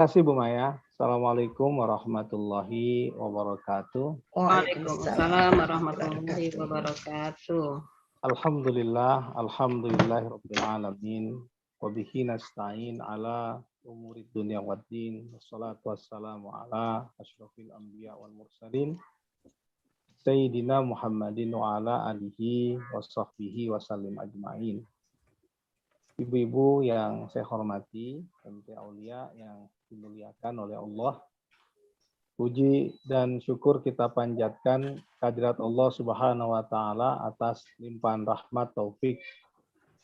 Terima kasih Bu Maya. Assalamualaikum warahmatullahi wabarakatuh. Waalaikumsalam warahmatullahi wabarakatuh. Alhamdulillahirabbil alamin. Wa bihi nasta'in ala umuri dunya waddin. Wassalatu wassalamu ala asyrofil anbiya wal mursalin. Sayyidina Muhammadin wa ala alihi wa sahbihi wa sallim ajma'in. Ibu-ibu yang saya hormati, MT Aulia yang dimuliakan oleh Allah. Puji dan syukur kita panjatkan kehadirat Allah Subhanahu wa taala atas limpahan rahmat, taufik,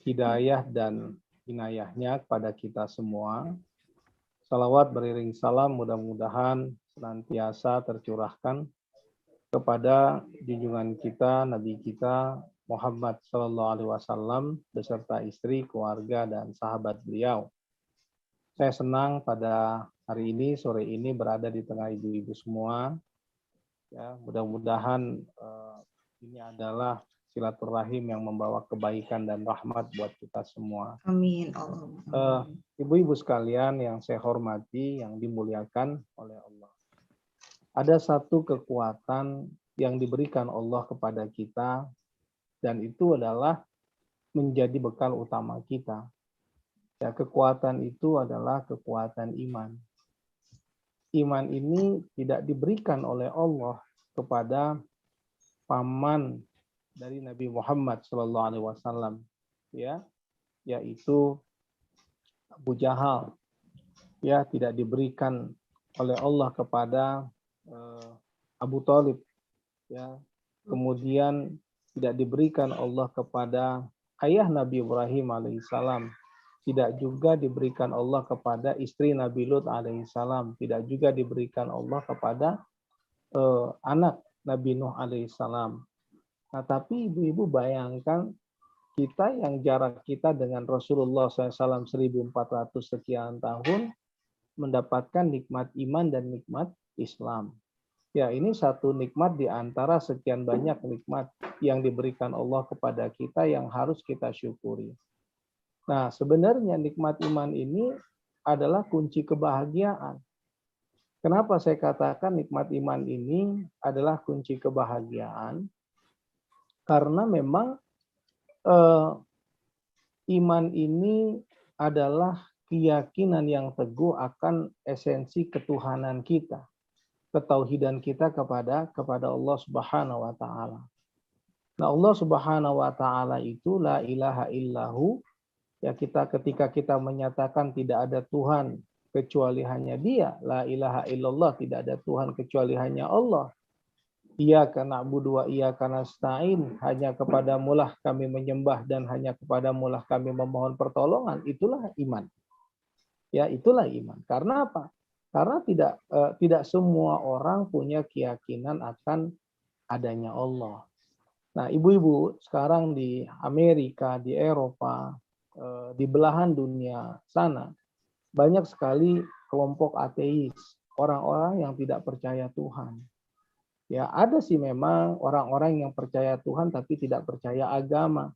hidayah dan inayahnya kepada kita semua. Salawat beriring salam mudah-mudahan senantiasa tercurahkan kepada junjungan kita, Nabi kita Muhammad Sallallahu Alaihi Wasallam beserta istri, keluarga dan sahabat beliau. Saya senang pada hari ini, sore ini berada di tengah ibu-ibu semua. Ya, mudah-mudahan ini adalah silaturahim yang membawa kebaikan dan rahmat buat kita semua. Amin. Ibu-ibu sekalian yang saya hormati, yang dimuliakan oleh Allah. Ada satu kekuatan yang diberikan Allah kepada kita, dan itu adalah menjadi bekal utama kita. Ya, kekuatan itu adalah kekuatan iman. Iman ini tidak diberikan oleh Allah kepada paman dari Nabi Muhammad SAW, ya, yaitu Abu Jahal. Ya, tidak diberikan oleh Allah kepada Abu Thalib. Ya, kemudian tidak diberikan Allah kepada ayah Nabi Ibrahim alaihissalam, tidak juga diberikan Allah kepada istri Nabi Lut alaihissalam, tidak juga diberikan Allah kepada anak Nabi Nuh alaihissalam. Nah, tapi ibu-ibu bayangkan kita yang jarak kita dengan Rasulullah SAW 1400 sekian tahun mendapatkan nikmat iman dan nikmat Islam. Ya, ini satu nikmat di antara sekian banyak nikmat yang diberikan Allah kepada kita yang harus kita syukuri. Nah, sebenarnya nikmat iman ini adalah kunci kebahagiaan. Kenapa saya katakan nikmat iman ini adalah kunci kebahagiaan? Karena memang iman ini adalah keyakinan yang teguh akan esensi ketuhanan kita. Ketauhidan kita kepada Allah Subhanahu wa taala. Nah, Allah Subhanahu wa taala itu la ilaha illahu, ya, ketika kita menyatakan tidak ada Tuhan kecuali hanya Dia, la ilaha illallah, tidak ada Tuhan kecuali hanya Allah. Iyyaka na'budu wa iyyaka nasta'in, hanya kepadamulah kami menyembah dan hanya kepadamulah kami memohon pertolongan, itulah iman. Ya, itulah iman. Karena apa? Karena tidak semua orang punya keyakinan akan adanya Allah. Nah, ibu-ibu sekarang di Amerika, di Eropa, di belahan dunia sana, banyak sekali kelompok ateis, orang-orang yang tidak percaya Tuhan. Ya, ada sih memang orang-orang yang percaya Tuhan tapi tidak percaya agama.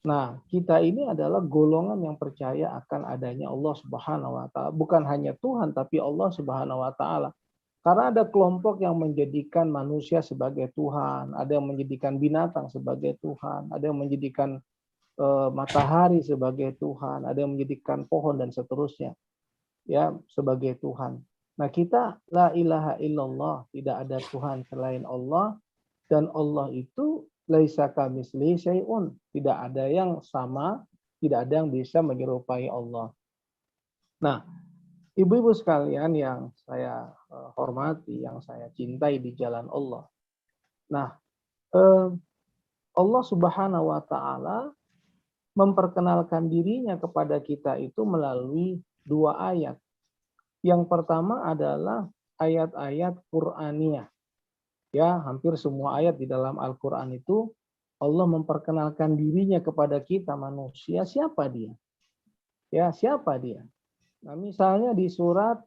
Nah, kita ini adalah golongan yang percaya akan adanya Allah Subhanahu wa taala, bukan hanya Tuhan tapi Allah Subhanahu wa taala. Karena ada kelompok yang menjadikan manusia sebagai Tuhan, ada yang menjadikan binatang sebagai Tuhan, ada yang menjadikan matahari sebagai Tuhan, ada yang menjadikan pohon dan seterusnya, ya, sebagai Tuhan. Nah, kita la ilaha illallah, tidak ada Tuhan selain Allah, dan Allah itu laisa kamitslihi syai'un, tidak ada yang sama, tidak ada yang bisa menyerupai Allah. Nah, ibu-ibu sekalian yang saya hormati, yang saya cintai di jalan Allah. Nah, Allah Subhanahu wa taala memperkenalkan dirinya kepada kita itu melalui dua ayat. Yang pertama adalah ayat-ayat Qur'aniyah. Ya, hampir semua ayat di dalam Al-Quran itu Allah memperkenalkan dirinya kepada kita manusia, siapa dia? Ya, siapa dia? Nah, misalnya di surat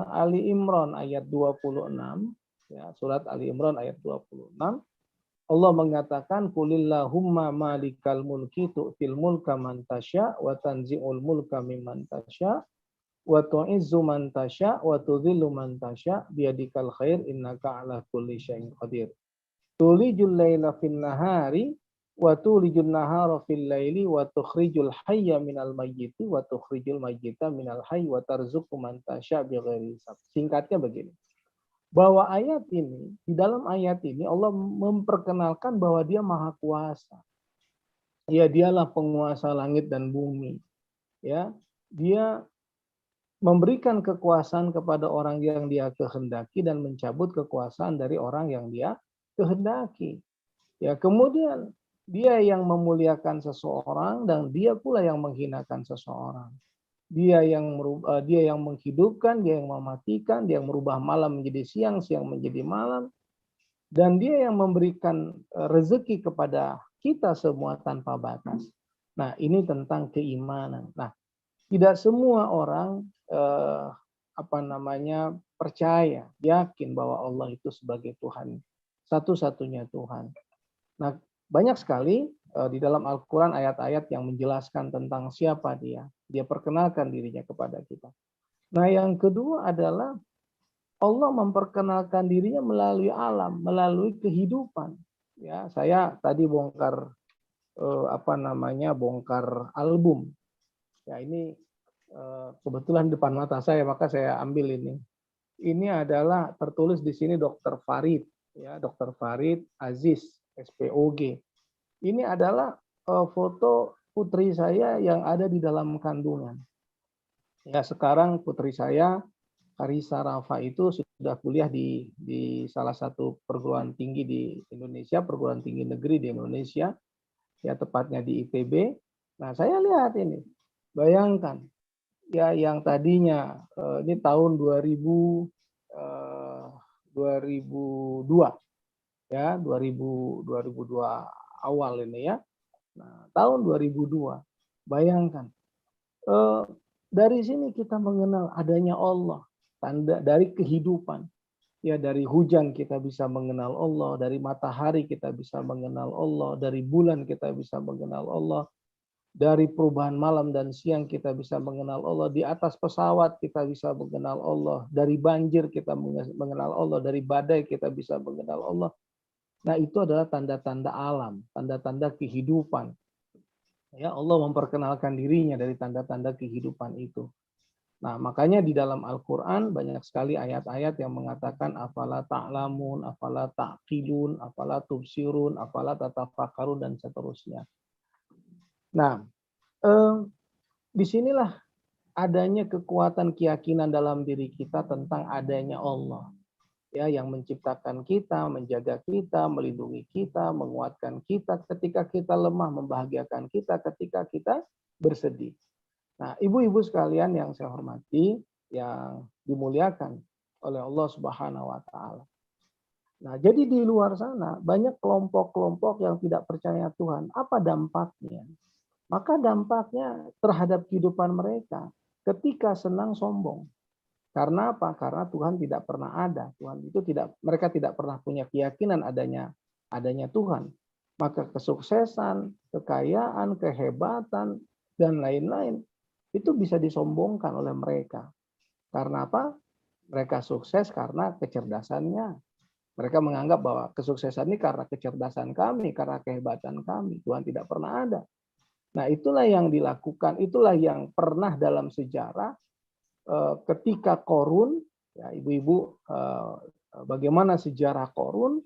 Ali Imran ayat 26, ya, surat Ali Imran ayat 26, Allah mengatakan qulillahumma malikal mulki tu'til mulka man tasya wa tanzi'ul mulka mimman tasya wa tu'izzu man tasya wa tudhillu man tasya biyadikal khair innaka ala kulli syai'in qadir. Tulijul laila fin nahari wa tulijul nahara fil laili wa tukhrijul hayya minal mayyiti wa tukhrijul mayyita minal hayy wa tarzuqu man tasya bighairi hisab. Singkatnya begini. Bahwa ayat ini, di dalam ayat ini Allah memperkenalkan bahwa Dia Maha Kuasa. Ya, Dialah penguasa langit dan bumi. Ya, Dia memberikan kekuasaan kepada orang yang Dia kehendaki dan mencabut kekuasaan dari orang yang Dia kehendaki. Ya, kemudian Dia yang memuliakan seseorang dan Dia pula yang menghinakan seseorang. Dia yang menghidupkan, Dia yang mematikan, Dia yang merubah malam menjadi siang, siang menjadi malam, dan Dia yang memberikan rezeki kepada kita semua tanpa batas. Nah, ini tentang keimanan. Nah, tidak semua orang percaya, yakin bahwa Allah itu sebagai Tuhan, satu-satunya Tuhan. Nah, banyak sekali di dalam Al-Quran ayat-ayat yang menjelaskan tentang siapa Dia. Dia perkenalkan dirinya kepada kita. Nah, yang kedua adalah Allah memperkenalkan dirinya melalui alam, melalui kehidupan. Ya, saya tadi bongkar bongkar album. Ya, ini kebetulan depan mata saya, maka saya ambil ini. Ini adalah tertulis di sini Dr. Farid, ya, Dr. Farid Aziz, SPOG. Ini adalah foto putri saya yang ada di dalam kandungan. Ya, sekarang putri saya, Karisa Rafa, itu sudah kuliah di salah satu perguruan tinggi di Indonesia, perguruan tinggi negeri di Indonesia, ya tepatnya di ITB. Nah, saya lihat ini, bayangkan, ya yang tadinya ini tahun 2002, ya 2002 awal ini ya. Nah, tahun 2002, bayangkan. Dari sini kita mengenal adanya Allah, tanda dari kehidupan. Ya, dari hujan kita bisa mengenal Allah, dari matahari kita bisa mengenal Allah, dari bulan kita bisa mengenal Allah, dari perubahan malam dan siang kita bisa mengenal Allah, di atas pesawat kita bisa mengenal Allah, dari banjir kita mengenal Allah, dari badai kita bisa mengenal Allah. Nah, itu adalah tanda-tanda alam, tanda-tanda kehidupan. Ya, Allah memperkenalkan dirinya dari tanda-tanda kehidupan itu. Nah, makanya di dalam Al-Quran banyak sekali ayat-ayat yang mengatakan afala ta'lamun, afala ta'qilun, afala tubsirun, afala tatafakkarun, dan seterusnya. Nah, disinilah adanya kekuatan keyakinan dalam diri kita tentang adanya Allah. Ya, yang menciptakan kita, menjaga kita, melindungi kita, menguatkan kita ketika kita lemah, membahagiakan kita ketika kita bersedih. Nah, ibu-ibu sekalian yang saya hormati, yang dimuliakan oleh Allah Subhanahu wa taala. Nah, jadi di luar sana banyak kelompok-kelompok yang tidak percaya Tuhan. Apa dampaknya? Maka dampaknya terhadap kehidupan mereka ketika senang sombong. Karena apa? Karena Tuhan tidak pernah ada. Mereka tidak pernah punya keyakinan adanya Tuhan. Maka kesuksesan, kekayaan, kehebatan, dan lain-lain itu bisa disombongkan oleh mereka. Karena apa? Mereka sukses karena kecerdasannya. Mereka menganggap bahwa kesuksesan ini karena kecerdasan kami, karena kehebatan kami. Tuhan tidak pernah ada. Nah, itulah yang dilakukan, itulah yang pernah dalam sejarah ketika Qorun, ya ibu-ibu, bagaimana sejarah Qorun?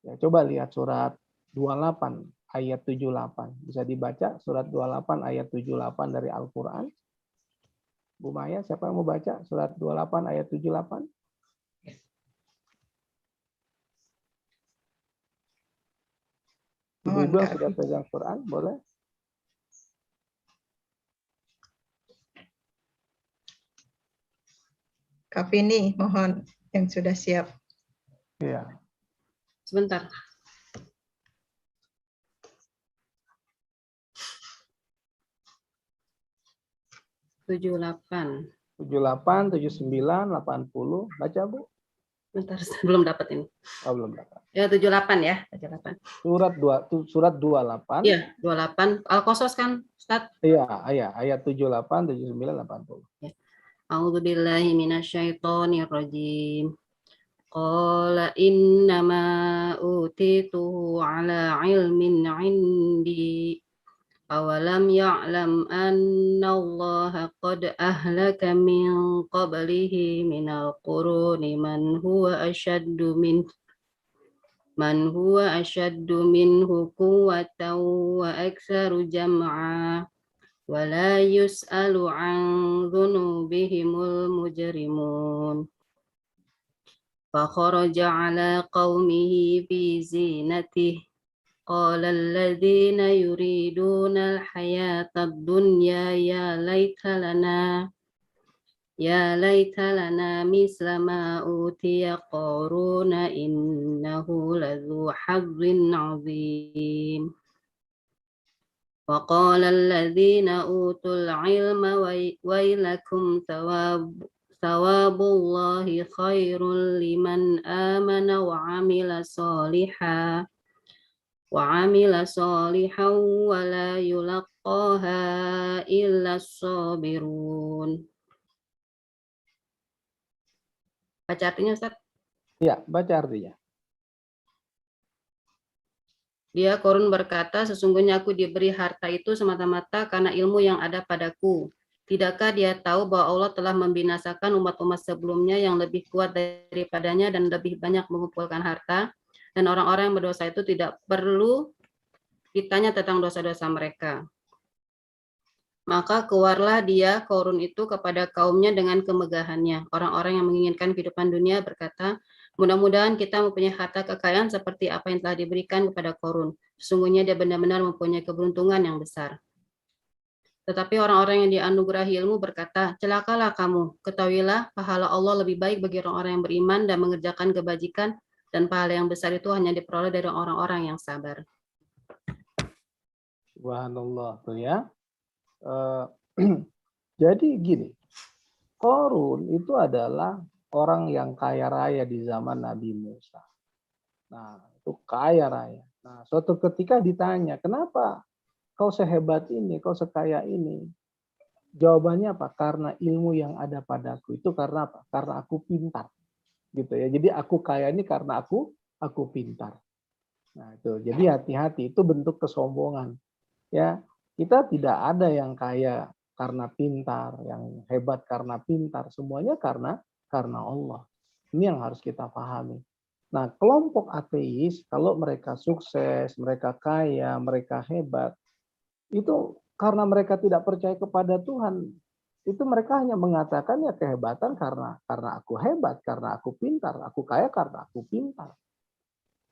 Ya, coba lihat surat 28 ayat 78. Bisa dibaca surat 28 ayat 78 dari Al-Quran. Bu Maya, siapa yang mau baca surat 28 ayat 78? Ibu-ibu yang sudah pegang Quran, boleh? Kak Vini, mohon yang sudah siap. Iya. Sebentar. Tujuh 78, 79, 80. Baca, Bu. bentar, belum dapat ini. Oh, belum dapat. Ya, 78 ya, 78. Surat 28. Iya, 28. Al-Qasas kan, Ustaz? Iya, ayat 78, 79, 80. Ya. A'udzu billahi minasyaitonir rajim. Qala innama utituhu ala ilmin 'indi. Awalam ya'lam anna Allah qad ahlaka min qablihi minal quruni man huwa ashaddu minhu quwwatan wa aktsaru jam'a wa la yus'alu an dhunubihimul mujrimun. Fakharaja ala qaumihi fi zinatihi. Qala alladhina yuriduna al-hayata ad-dunya ya laita lana misla ma utiya qaruna innahu ladzu hazzin 'azim. Wa qala alladhina utul 'ilma wailakum thawabullahi khairul liman amana wa 'amila sholihan wa la yulaqqaha illa as-sabirun. Baca artinya, Ustaz. Ya, baca artinya. Dia Korun berkata, sesungguhnya aku diberi harta itu semata-mata karena ilmu yang ada padaku. Tidakkah dia tahu bahwa Allah telah membinasakan umat-umat sebelumnya yang lebih kuat daripadanya dan lebih banyak mengumpulkan harta? Dan orang-orang yang berdosa itu tidak perlu ditanya tentang dosa-dosa mereka. Maka keluarlah dia, Korun itu, kepada kaumnya dengan kemegahannya. Orang-orang yang menginginkan kehidupan dunia berkata, mudah-mudahan kita mempunyai harta kekayaan seperti apa yang telah diberikan kepada Korun. Sesungguhnya dia benar-benar mempunyai keberuntungan yang besar. Tetapi orang-orang yang dianugerahi ilmu berkata, celakalah kamu, ketahuilah pahala Allah lebih baik bagi orang-orang yang beriman dan mengerjakan kebajikan, dan pahala yang besar itu hanya diperoleh dari orang-orang yang sabar. Subhanallah tuh ya. Jadi gini, Qarun itu adalah orang yang kaya raya di zaman Nabi Musa. Nah, itu kaya raya. Nah, suatu ketika ditanya, kenapa kau sehebat ini, kau sekaya ini? Jawabannya apa? Karena ilmu yang ada padaku. Itu karena apa? Karena aku pintar. Gitu ya. Jadi aku kaya ini karena aku pintar. Nah, itu. Jadi hati-hati, itu bentuk kesombongan. Ya, kita tidak ada yang kaya karena pintar, yang hebat karena pintar, semuanya karena Allah. Ini yang harus kita pahami. Nah, kelompok ateis kalau mereka sukses, mereka kaya, mereka hebat, itu karena mereka tidak percaya kepada Tuhan. Itu mereka hanya mengatakan ya kehebatan karena aku hebat, karena aku pintar, aku kaya karena aku pintar.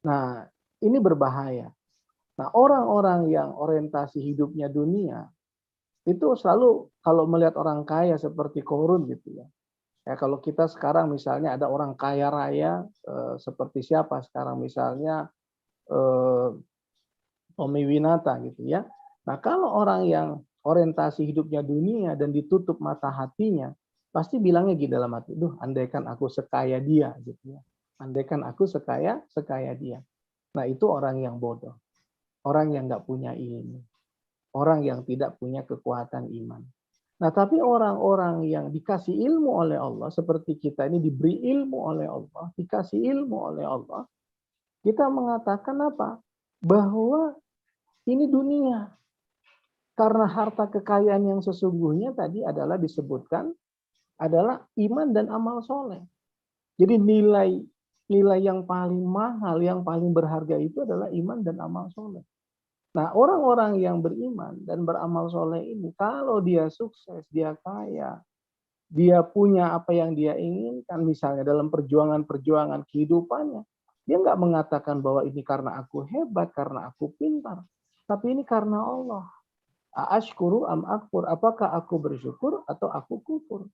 Nah, ini berbahaya. Nah, orang-orang yang orientasi hidupnya dunia, itu selalu kalau melihat orang kaya seperti Qarun gitu ya. Ya kalau kita sekarang misalnya ada orang kaya raya seperti siapa sekarang misalnya Tommy Winata gitu ya. Nah, kalau orang yang orientasi hidupnya dunia dan ditutup mata hatinya, pasti bilangnya gitu dalam hati, duh, andaikan aku sekaya dia gitu ya. Andaikan aku sekaya dia. Nah, itu orang yang bodoh. Orang yang nggak punya ilmu. Orang yang tidak punya kekuatan iman. Nah, tapi orang-orang yang dikasih ilmu oleh Allah, seperti kita ini diberi ilmu oleh Allah, dikasih ilmu oleh Allah, kita mengatakan apa? Bahwa ini dunia. Karena harta kekayaan yang sesungguhnya tadi adalah disebutkan adalah iman dan amal soleh. Jadi nilai yang paling mahal, yang paling berharga itu adalah iman dan amal soleh. Nah, orang-orang yang beriman dan beramal soleh ini, kalau dia sukses, dia kaya, dia punya apa yang dia inginkan, misalnya dalam perjuangan kehidupannya, dia nggak mengatakan bahwa ini karena aku hebat, karena aku pintar, tapi ini karena Allah. Ashkuru am akfur, apakah aku bersyukur atau aku kufur?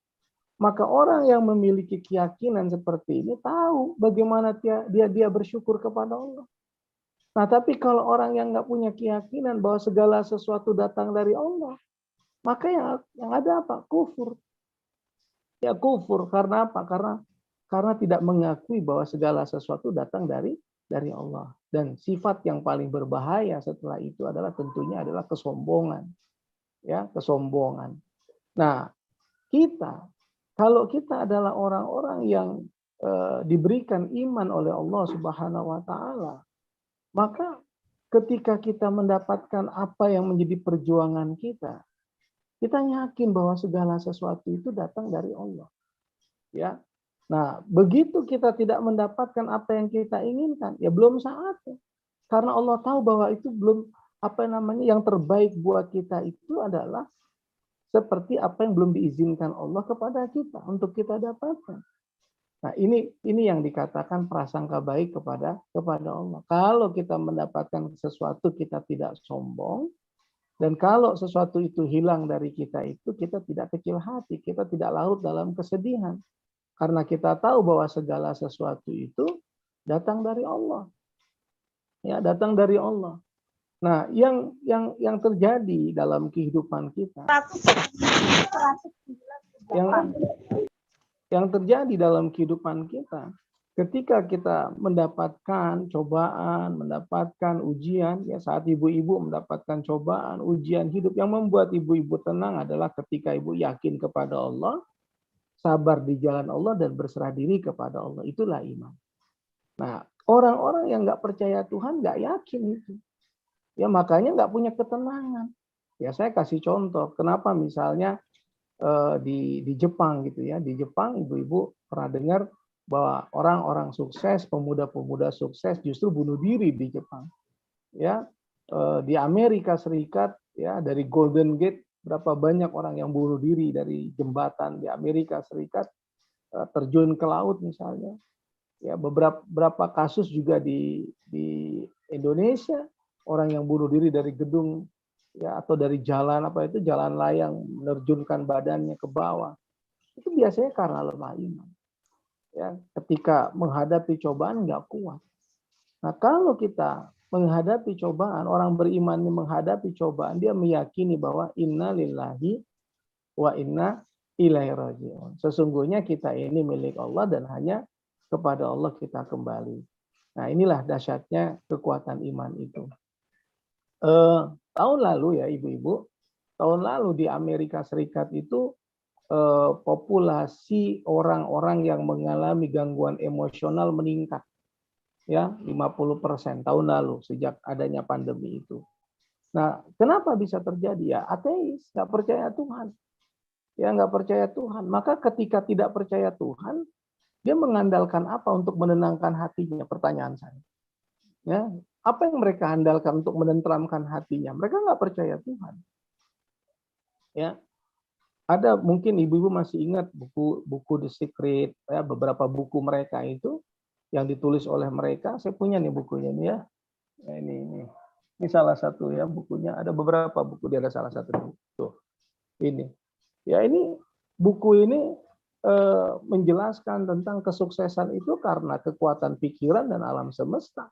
Maka orang yang memiliki keyakinan seperti ini tahu bagaimana dia bersyukur kepada Allah. Nah, tapi kalau orang yang nggak punya keyakinan bahwa segala sesuatu datang dari Allah, maka yang ada apa? Kufur. Ya kufur karena apa? Karena tidak mengakui bahwa segala sesuatu datang dari Allah. Dan sifat yang paling berbahaya setelah itu adalah tentunya adalah kesombongan. Ya, kesombongan. Nah, kita Kalau kita adalah orang-orang yang diberikan iman oleh Allah Subhanahu wa taala, maka ketika kita mendapatkan apa yang menjadi perjuangan kita yakin bahwa segala sesuatu itu datang dari Allah. Ya. Nah, begitu kita tidak mendapatkan apa yang kita inginkan, ya belum saatnya. Karena Allah tahu bahwa itu belum yang terbaik buat kita itu adalah seperti apa yang belum diizinkan Allah kepada kita untuk kita dapatkan. Nah, ini yang dikatakan prasangka baik kepada Allah. Kalau kita mendapatkan sesuatu kita tidak sombong, dan kalau sesuatu itu hilang dari kita itu kita tidak kecil hati, kita tidak larut dalam kesedihan. Karena kita tahu bahwa segala sesuatu itu datang dari Allah. Ya, datang dari Allah. Nah, yang terjadi dalam kehidupan kita, yang terjadi dalam kehidupan kita, ketika kita mendapatkan cobaan, mendapatkan ujian, ya saat ibu-ibu mendapatkan cobaan, ujian hidup, yang membuat ibu-ibu tenang adalah ketika ibu yakin kepada Allah, sabar di jalan Allah, dan berserah diri kepada Allah. Itulah iman. Nah, orang-orang yang nggak percaya Tuhan nggak yakin itu. Ya makanya nggak punya ketenangan. Ya saya kasih contoh, kenapa misalnya di Jepang gitu ya, di Jepang ibu-ibu pernah dengar bahwa orang-orang sukses, pemuda-pemuda sukses justru bunuh diri di Jepang. Ya, di Amerika Serikat ya dari Golden Gate berapa banyak orang yang bunuh diri dari jembatan di Amerika Serikat, terjun ke laut misalnya. Ya beberapa kasus juga di Indonesia, orang yang bunuh diri dari gedung ya atau dari jalan jalan layang menerjunkan badannya ke bawah. Itu biasanya karena lemah iman. Ya, ketika menghadapi cobaan nggak kuat. Nah, kalau kita menghadapi cobaan, orang beriman menghadapi cobaan, dia meyakini bahwa inna lillahi wa inna ilaihi raji'un. Sesungguhnya kita ini milik Allah dan hanya kepada Allah kita kembali. Nah, inilah dahsyatnya kekuatan iman itu. Tahun lalu ya ibu-ibu, tahun lalu di Amerika Serikat itu populasi orang-orang yang mengalami gangguan emosional meningkat. Ya, 50% tahun lalu sejak adanya pandemi itu. Nah, kenapa bisa terjadi? Ya, ateis, nggak percaya Tuhan. Ya, nggak percaya Tuhan. Maka ketika tidak percaya Tuhan, dia mengandalkan apa untuk menenangkan hatinya? Pertanyaan saya. Ya, apa yang mereka andalkan untuk menenteramkan hatinya? Mereka nggak percaya Tuhan. Ya, ada mungkin ibu-ibu masih ingat buku The Secret, ya, beberapa buku mereka itu yang ditulis oleh mereka. Saya punya nih bukunya nih ya. Nah, ini salah satu ya bukunya. Ada beberapa buku, dia ada salah satu buku. Tuh, ini. Ya ini buku ini menjelaskan tentang kesuksesan itu karena kekuatan pikiran dan alam semesta.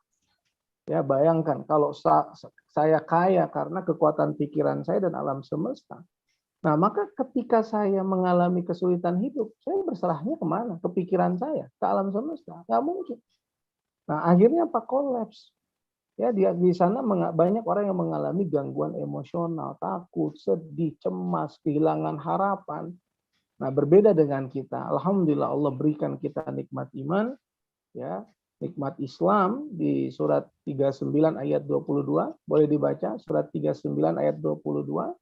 Ya bayangkan kalau saya kaya karena kekuatan pikiran saya dan alam semesta. Nah maka ketika saya mengalami kesulitan hidup, saya berserahnya kemana? Ke pikiran saya, ke alam semesta? Nggak mungkin. Nah akhirnya apa? Kolaps. Ya di sana banyak orang yang mengalami gangguan emosional, takut, sedih, cemas, kehilangan harapan. Nah berbeda dengan kita. Alhamdulillah Allah berikan kita nikmat iman, ya. Nikmat Islam di surat 39 ayat 22. Boleh dibaca surat 39 ayat 22.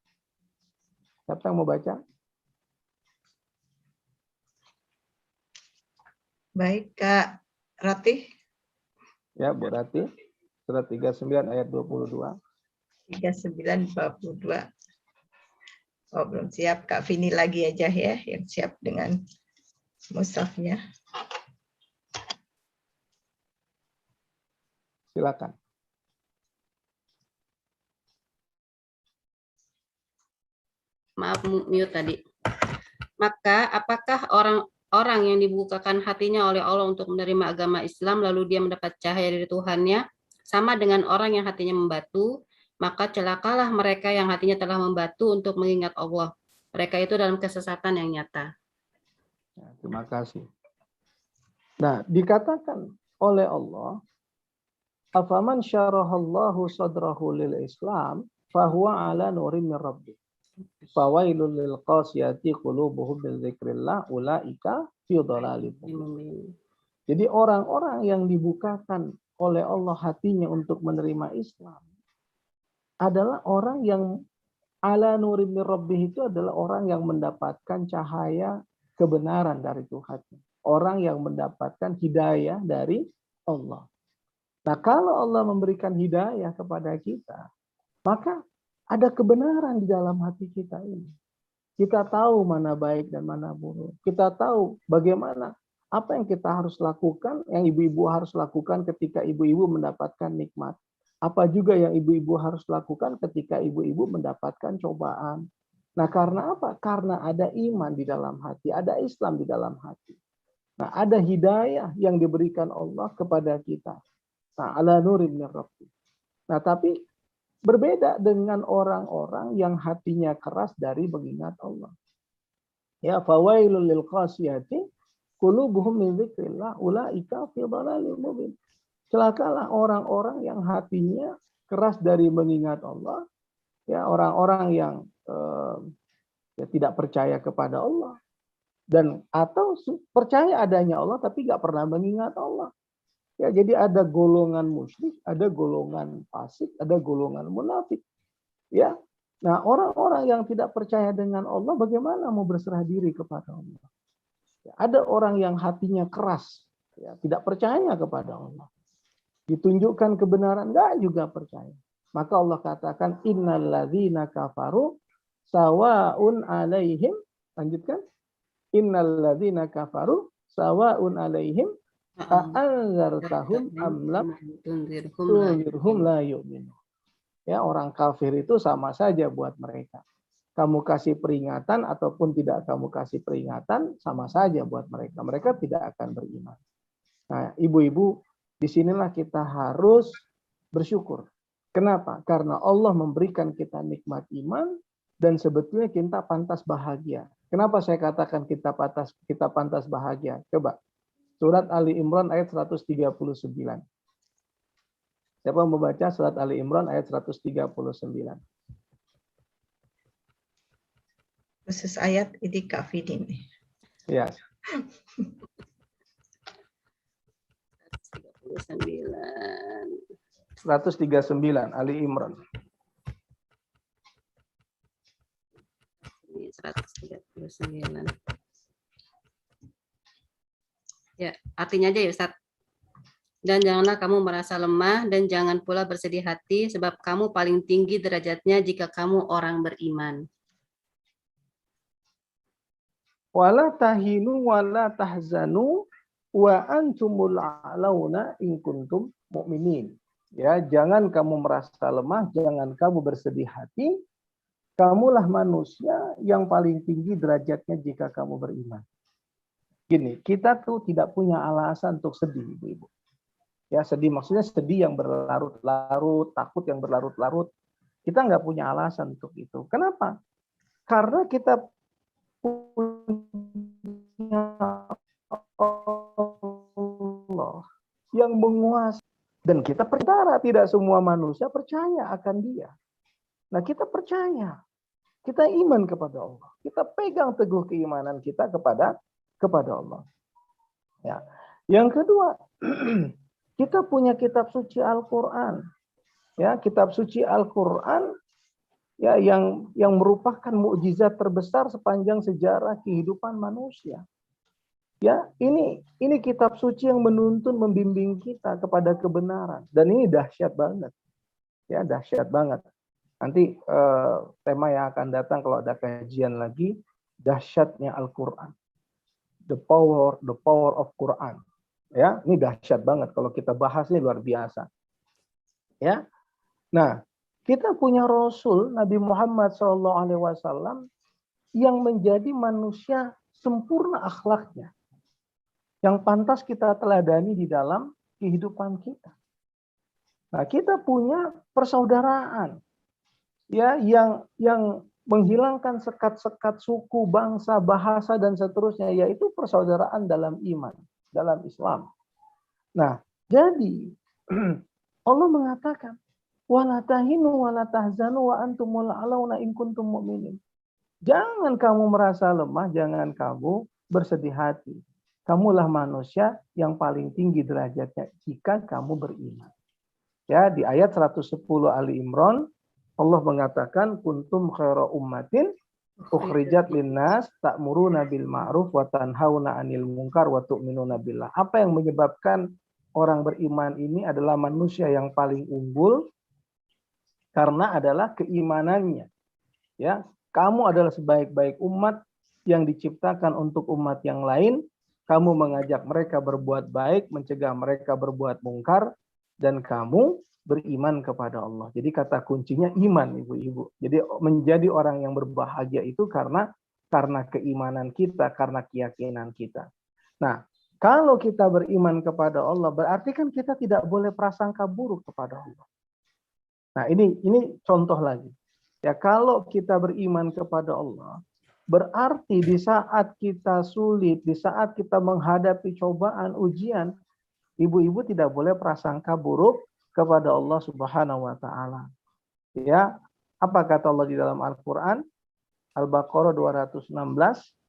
Siapa yang mau baca? Baik, Kak Ratih. Ya, Bu Ratih. Surat 39 ayat 22. 39, 22. Oh, belum siap. Kak Vini lagi aja ya, yang siap dengan mushafnya. Silakan. Maaf, mute tadi. Maka apakah orang yang dibukakan hatinya oleh Allah untuk menerima agama Islam lalu dia mendapat cahaya dari Tuhannya sama dengan orang yang hatinya membatu, maka celakalah mereka yang hatinya telah membatu untuk mengingat Allah. Mereka itu dalam kesesatan yang nyata. Ya, terima kasih. Nah, dikatakan oleh Allah, afaman syarahallahu sadrahu lil Islam fahuwa ala nurim min rabbih. Fawailul lil qasiyati qulubuhum min dzikrillah ulaika fi dhalalin mubin. Jadi orang-orang yang dibukakan oleh Allah hatinya untuk menerima Islam adalah orang yang ala nurim min rabbih, itu adalah orang yang mendapatkan cahaya kebenaran dari Tuhannya. Orang yang mendapatkan hidayah dari Allah. Nah, kalau Allah memberikan hidayah kepada kita, maka ada kebenaran di dalam hati kita ini. Kita tahu mana baik dan mana buruk. Kita tahu bagaimana apa yang kita harus lakukan, yang ibu-ibu harus lakukan ketika ibu-ibu mendapatkan nikmat. Apa juga yang ibu-ibu harus lakukan ketika ibu-ibu mendapatkan cobaan. Nah, karena apa? Karena ada iman di dalam hati, ada Islam di dalam hati. Nah, ada hidayah yang diberikan Allah kepada kita. Nah, ala nurin min rabbih. Nah, tapi berbeda dengan orang-orang yang hatinya keras dari mengingat Allah. Ya, fawailul lil qasiyati qulubuhum min dzikrillah ulaika fi dhalalin mubin. Celakalah orang-orang yang hatinya keras dari mengingat Allah, ya, orang-orang yang ya, tidak percaya kepada Allah, dan atau percaya adanya Allah tapi nggak pernah mengingat Allah. Ya, jadi ada golongan musyrik, ada golongan fasik, ada golongan munafik. Ya. Nah, orang-orang yang tidak percaya dengan Allah bagaimana mau berserah diri kepada Allah? Ya, ada orang yang hatinya keras, ya, tidak percaya kepada Allah. Ditunjukkan kebenaran enggak juga percaya. Maka Allah katakan innalladzina kafaru sawaun alaihim, lanjutkan, innalladzina kafaru sawaun alaihim a'anzartahum am lam tunzirhum la yu'minun. Ya, orang kafir itu sama saja buat mereka. Kamu kasih peringatan ataupun tidak kamu kasih peringatan sama saja buat mereka. Mereka tidak akan beriman. Nah, ibu-ibu, disinilah kita harus bersyukur. Kenapa? Karena Allah memberikan kita nikmat iman dan sebetulnya kita pantas bahagia. Kenapa saya katakan kita pantas bahagia? Coba. Surat Ali Imran ayat 139. Siapa yang membaca surat Ali Imran ayat 139? Khusus ayat ini Kak Fidin. Ya. 139 Ali Imran. 139. Ya, artinya aja ya Ustaz. Dan janganlah kamu merasa lemah dan jangan pula bersedih hati sebab kamu paling tinggi derajatnya jika kamu orang beriman. Wala tahinu wala tahzanu wa antumul a'launa in kuntum mu'minin. Ya, jangan kamu merasa lemah, jangan kamu bersedih hati. Kamulah manusia yang paling tinggi derajatnya jika kamu beriman. Gini, kita tuh tidak punya alasan untuk sedih, ibu-ibu. Ya, sedih maksudnya sedih yang berlarut-larut, takut yang berlarut-larut. Kita nggak punya alasan untuk itu. Kenapa? Karena kita punya Allah yang menguasai. Dan kita percaya tidak semua manusia percaya akan Dia. Nah, kita percaya. Kita iman kepada Allah. Kita pegang teguh keimanan kita kepada Allah. Ya. Yang kedua, kita punya kitab suci Al-Qur'an. Ya, kitab suci Al-Qur'an ya yang merupakan mukjizat terbesar sepanjang sejarah kehidupan manusia. Ya, ini kitab suci yang menuntun membimbing kita kepada kebenaran, dan ini dahsyat banget. Ya, dahsyat banget. Nanti tema yang akan datang kalau ada kajian lagi, dahsyatnya Al-Qur'an. The power of Quran. Ya, ini dahsyat banget kalau kita bahas, ini luar biasa. Ya. Nah, kita punya Rasul Nabi Muhammad SAW yang menjadi manusia sempurna akhlaknya, yang pantas kita teladani di dalam kehidupan kita. Nah, kita punya persaudaraan, ya, yang menghilangkan sekat-sekat suku, bangsa, bahasa dan seterusnya, yaitu persaudaraan dalam iman, dalam Islam. Nah, jadi Allah mengatakan, wala tahinu wala tahzanu wa antumul a'launa in kuntum mu'minin. Jangan kamu merasa lemah, jangan kamu bersedih hati. Kamulah manusia yang paling tinggi derajatnya jika kamu beriman. Ya, di ayat 110 Ali Imran Allah mengatakan kuntum khaira ummatin ukhrijat linnas ta'muruna bil ma'ruf wa tanhauna 'anil munkar wa tu'minuna billah. Apa yang menyebabkan orang beriman ini adalah manusia yang paling unggul karena adalah keimanannya. Ya, kamu adalah sebaik-baik umat yang diciptakan untuk umat yang lain. Kamu mengajak mereka berbuat baik, mencegah mereka berbuat mungkar, dan kamu beriman kepada Allah. Jadi kata kuncinya iman, ibu-ibu. Jadi menjadi orang yang berbahagia itu karena keimanan kita, karena keyakinan kita. Nah, kalau kita beriman kepada Allah, berarti kan kita tidak boleh prasangka buruk kepada Allah. Nah, ini contoh lagi. Ya, kalau kita beriman kepada Allah, berarti di saat kita sulit, di saat kita menghadapi cobaan, ujian, ibu-ibu tidak boleh prasangka buruk kepada Allah Subhanahu wa taala. Ya, apa kata Allah di dalam Al-Qur'an? Al-Baqarah 216.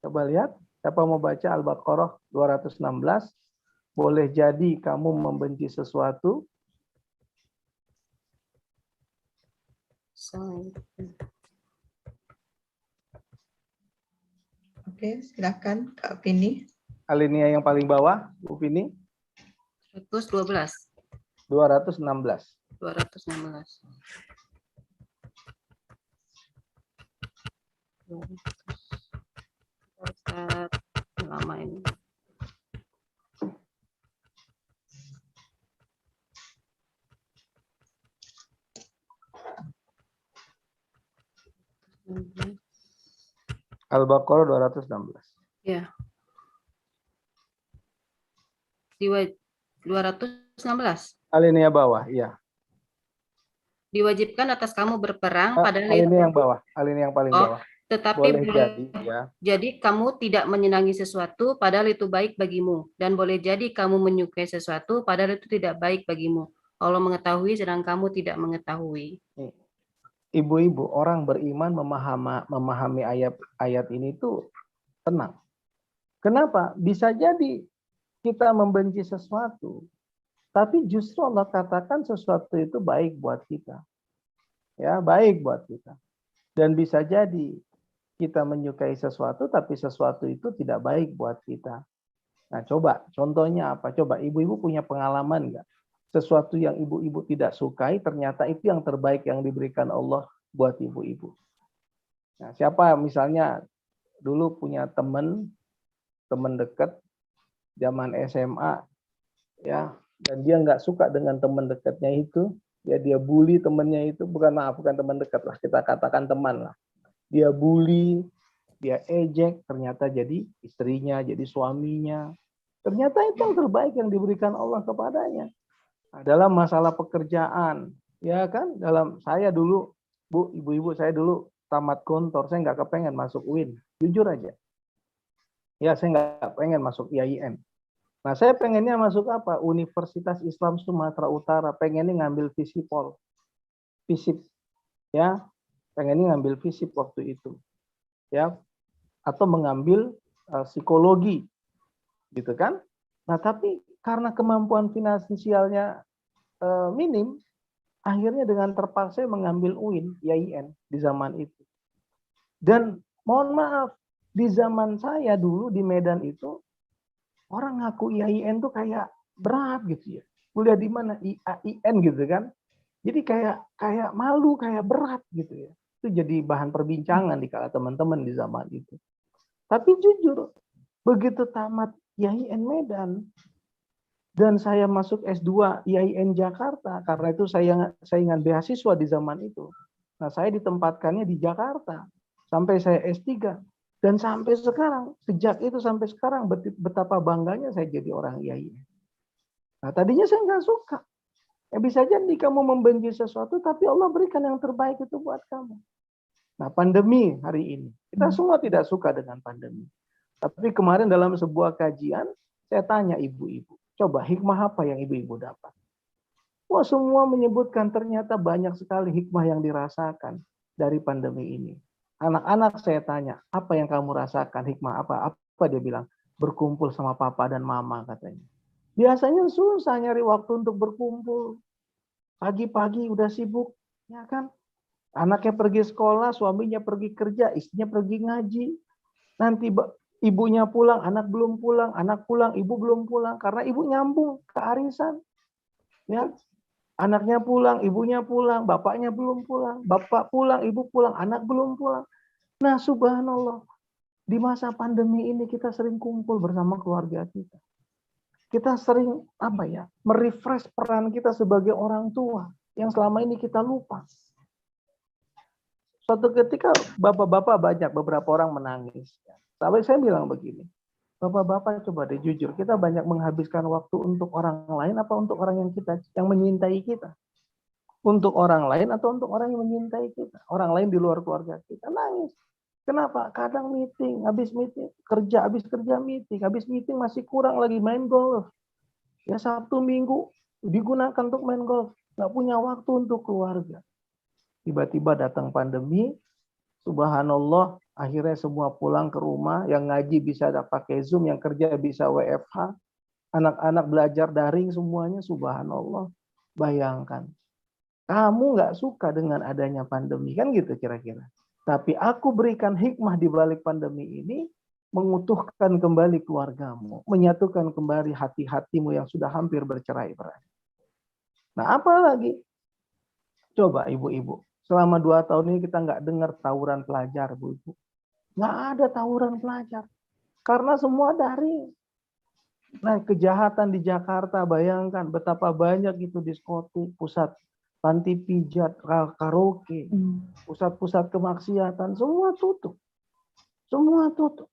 Coba lihat, siapa mau baca Al-Baqarah 216? Boleh jadi kamu membenci sesuatu. Oke, silakan Kak Vini. Alinea yang paling bawah, Bu Vini. 112. 216. 216. Ustaz, lama ini. Al-Baqarah 216. Ya. 216. Alinea bawah, iya. Diwajibkan atas kamu berperang pada alinea yang bawah, alinea yang paling bawah. Tetapi boleh jadi, ya. Jadi kamu tidak menyenangi sesuatu padahal itu baik bagimu, dan boleh jadi kamu menyukai sesuatu padahal itu tidak baik bagimu. Allah mengetahui sedang kamu tidak mengetahui. Ibu-ibu, orang beriman memahami ayat ini tuh tenang. Kenapa? Bisa jadi kita membenci sesuatu, tapi justru Allah katakan sesuatu itu baik buat kita. Ya, baik buat kita. Dan bisa jadi kita menyukai sesuatu, tapi sesuatu itu tidak baik buat kita. Nah, coba, contohnya apa? Coba, ibu-ibu punya pengalaman nggak? Sesuatu yang ibu-ibu tidak sukai, ternyata itu yang terbaik yang diberikan Allah buat ibu-ibu. Nah, siapa misalnya dulu punya teman dekat, zaman SMA, ya, dan dia nggak suka dengan teman dekatnya itu, ya dia bully temannya itu, bukan teman dekat lah, kita katakan teman lah. Dia bully, dia ejek, ternyata jadi istrinya, jadi suaminya. Ternyata itu yang terbaik yang diberikan Allah kepadanya. Nah, dalam masalah pekerjaan, ya kan, dalam saya dulu, Bu, ibu-ibu, saya dulu tamat Gontor, saya nggak kepengen masuk UIN, jujur aja. Ya, saya nggak pengen masuk IAIN. Nah, saya pengennya masuk apa? Universitas Islam Sumatera Utara, pengennya ngambil FISIP, ya, pengennya ngambil FISIP waktu itu, ya, atau mengambil psikologi, gitu kan? Nah, tapi karena kemampuan finansialnya minim, akhirnya dengan terpaksa mengambil UIN, IAIN di zaman itu. Dan mohon maaf, di zaman saya dulu di Medan itu orang ngaku IAIN tuh kayak berat gitu ya. Kuliah di mana? IAIN gitu kan. Jadi kayak malu, kayak berat gitu ya. Itu jadi bahan perbincangan di kala teman-teman di zaman itu. Tapi jujur, begitu tamat IAIN Medan dan saya masuk S2 IAIN Jakarta, karena itu saingan beasiswa di zaman itu. Nah, saya ditempatkannya di Jakarta sampai saya S3. Dan sampai sekarang, sejak itu sampai sekarang, betapa bangganya saya jadi orang IAIN. Nah, tadinya saya nggak suka. Ya, bisa jadi kamu membenci sesuatu, tapi Allah berikan yang terbaik itu buat kamu. Nah, pandemi hari ini, kita semua tidak suka dengan pandemi. Tapi kemarin dalam sebuah kajian, saya tanya ibu-ibu, coba hikmah apa yang ibu-ibu dapat? Wah, semua menyebutkan ternyata banyak sekali hikmah yang dirasakan dari pandemi ini. Anak-anak saya tanya, apa yang kamu rasakan, hikmah apa? Apa dia bilang? Berkumpul sama papa dan mama katanya. Biasanya susah nyari waktu untuk berkumpul. Pagi-pagi udah sibuk, ya kan? Anaknya pergi sekolah, suaminya pergi kerja, istrinya pergi ngaji. Nanti ibunya pulang, anak belum pulang, anak pulang, ibu belum pulang. Karena ibu nyambung ke arisan. Ya, anaknya pulang, ibunya pulang, bapaknya belum pulang. Bapak pulang, ibu pulang, anak belum pulang. Nah, subhanallah. Di masa pandemi ini kita sering kumpul bersama keluarga kita. Kita sering merefresh peran kita sebagai orang tua yang selama ini kita lupa. Suatu ketika bapak-bapak banyak, beberapa orang menangis. Sampai saya bilang begini, bapak-bapak coba deh jujur, kita banyak menghabiskan waktu untuk orang lain apa untuk orang yang menyintai kita? Untuk orang lain atau untuk orang yang menyintai kita? Orang lain di luar keluarga kita nangis. Kenapa? Kadang habis kerja meeting masih kurang lagi main golf. Ya Sabtu Minggu digunakan untuk main golf, nggak punya waktu untuk keluarga. Tiba-tiba datang pandemi, subhanallah, akhirnya semua pulang ke rumah, yang ngaji bisa pakai Zoom, yang kerja bisa WFH, anak-anak belajar daring semuanya, subhanallah. Bayangkan, kamu nggak suka dengan adanya pandemi, kan gitu kira-kira. Tapi aku berikan hikmah di balik pandemi ini, mengutuhkan kembali keluargamu, menyatukan kembali hati-hatimu yang sudah hampir bercerai-berai. Nah, apalagi? Coba ibu-ibu, selama 2 tahun ini kita nggak dengar tawuran pelajar, Bu-ibu. Nggak ada tawuran pelajar. Karena semua daring. Nah, kejahatan di Jakarta, bayangkan betapa banyak itu diskotik, pusat panti pijat, karaoke, pusat-pusat kemaksiatan, semua tutup. Semua tutup.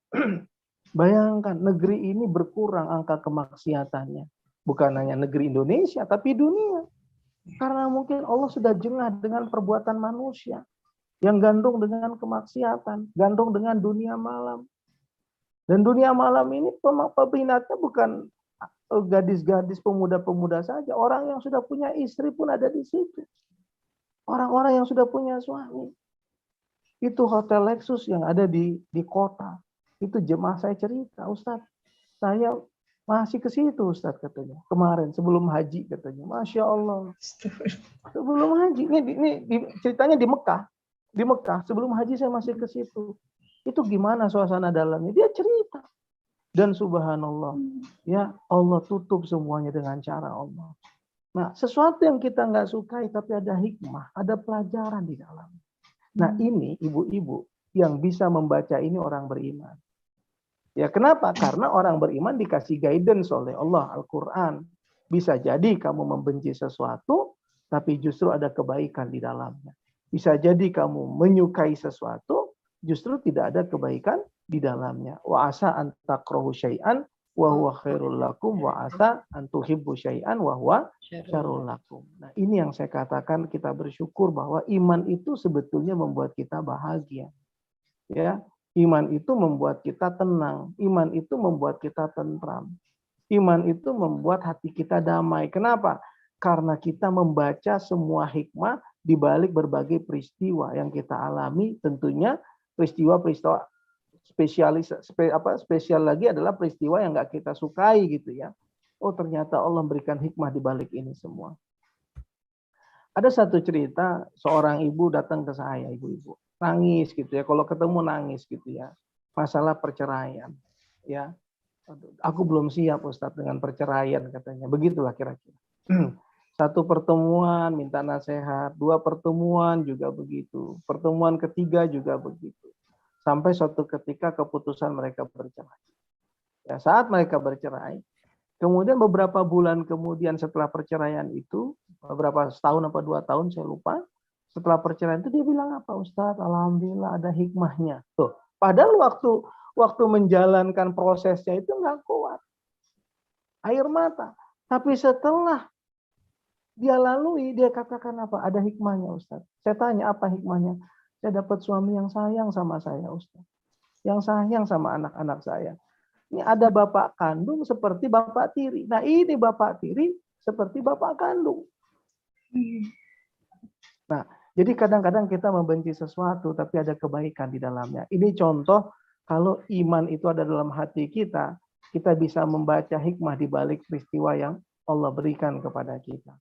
Bayangkan, negeri ini berkurang angka kemaksiatannya. Bukan hanya negeri Indonesia, tapi dunia. Karena mungkin Allah sudah jengah dengan perbuatan manusia yang gandung dengan kemaksiatan, gandung dengan dunia malam. Dan dunia malam ini peminatnya bukan gadis-gadis, pemuda-pemuda saja. Orang yang sudah punya istri pun ada di situ. Orang-orang yang sudah punya suami. Itu hotel Lexus yang ada di kota. Itu jemaah saya cerita, Ustadz, saya masih ke situ Ustadz katanya. Kemarin sebelum haji katanya. Masya Allah. Sebelum haji. Ini ceritanya di Mekah. Di Mekah. Sebelum haji saya masih ke situ. Itu gimana suasana dalamnya? Dia cerita. Dan subhanallah. Ya Allah tutup semuanya dengan cara Allah. Nah, sesuatu yang kita nggak sukai tapi ada hikmah. Ada pelajaran di dalam. Nah, ini ibu-ibu yang bisa membaca ini orang beriman. Ya kenapa? Karena orang beriman dikasih guidance oleh Allah, Al-Quran. Bisa jadi kamu membenci sesuatu, tapi justru ada kebaikan di dalamnya. Bisa jadi kamu menyukai sesuatu, justru tidak ada kebaikan di dalamnya. Wa asa an takrahu syai'an wa huwa khairul lakum wa asa an tuhibbu syai'an wa huwa syarrul lakum. Nah, ini yang saya katakan kita bersyukur bahwa iman itu sebetulnya membuat kita bahagia. Ya. Iman itu membuat kita tenang. Iman itu membuat kita tentram. Iman itu membuat hati kita damai. Kenapa? Karena kita membaca semua hikmah di balik berbagai peristiwa yang kita alami. Tentunya peristiwa-peristiwa spesial lagi adalah peristiwa yang nggak kita sukai gitu ya. Oh ternyata Allah memberikan hikmah di balik ini semua. Ada satu cerita, seorang ibu datang ke saya, ibu-ibu. Nangis gitu ya, kalau ketemu nangis gitu ya. Masalah perceraian. Ya, aku belum siap Ustadz dengan perceraian katanya. Begitulah kira-kira. Satu pertemuan minta nasihat, 2 pertemuan juga begitu. Pertemuan ketiga juga begitu. Sampai suatu ketika keputusan mereka bercerai. Ya, saat mereka bercerai, kemudian beberapa bulan kemudian setelah perceraian itu, beberapa setahun apa 2 tahun saya lupa, setelah perceraian itu dia bilang apa? Ustadz, alhamdulillah ada hikmahnya. Tuh, padahal waktu menjalankan prosesnya itu nggak kuat. Air mata. Tapi setelah dia lalui, dia katakan apa? Ada hikmahnya Ustadz. Saya tanya apa hikmahnya? Saya dapat suami yang sayang sama saya Ustadz. Yang sayang sama anak-anak saya. Ini ada bapak kandung seperti bapak tiri. Nah ini bapak tiri seperti bapak kandung. Nah Jadi kadang-kadang kita membenci sesuatu tapi ada kebaikan di dalamnya. Ini contoh kalau iman itu ada dalam hati kita, kita bisa membaca hikmah di balik peristiwa yang Allah berikan kepada kita.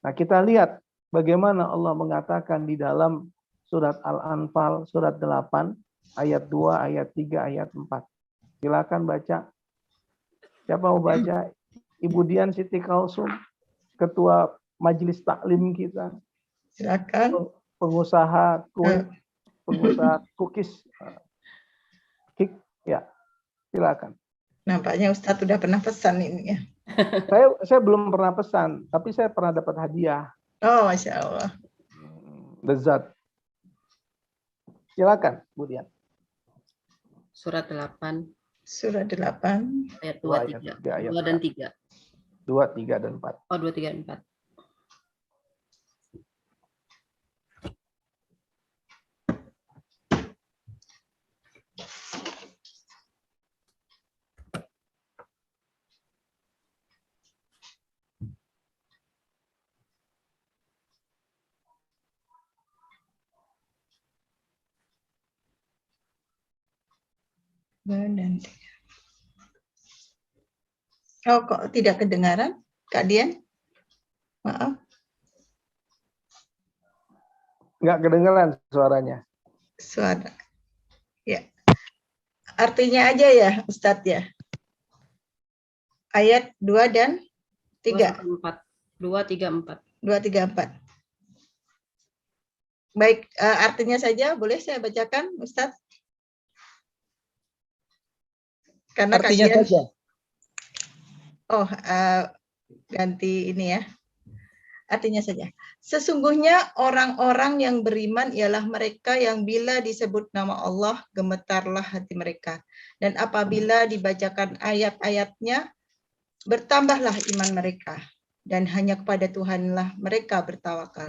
Nah, kita lihat bagaimana Allah mengatakan di dalam surat Al-Anfal, surat 8, ayat 2, ayat 3, ayat 4. Silakan baca. Siapa mau baca? Ibu Dian Siti Kalsum, Ketua Majelis Taklim kita. Silakan. Pengusaha kue, pengusaha cookies. Ya, silakan. Nampaknya Ustadz udah pernah pesan ini ya. Saya belum pernah pesan, tapi saya pernah dapat hadiah. Oh, Masya Allah. Lezat. Silakan, Bu Dian. Surat 8. Surat 8. Ayat 2, 3. 2 dan 3. 2, 3, dan 4. Oh, 2, 3, dan 4. Dan 3. Oh, kok tidak kedengaran, Kak Dian? Maaf. Nggak kedengaran suaranya. Suara. Ya. Artinya aja ya, Ustadz ya. Ayat 2 dan 3. 2, 3, 4. 2, 3, 4. Baik, artinya saja boleh saya bacakan, Ustadz? Karena Artinya kajian, saja. Oh, ganti ini ya. Artinya saja. Sesungguhnya orang-orang yang beriman ialah mereka yang bila disebut nama Allah, gemetarlah hati mereka. Dan apabila dibacakan ayat-ayatnya, bertambahlah iman mereka. Dan hanya kepada Tuhanlah mereka bertawakal.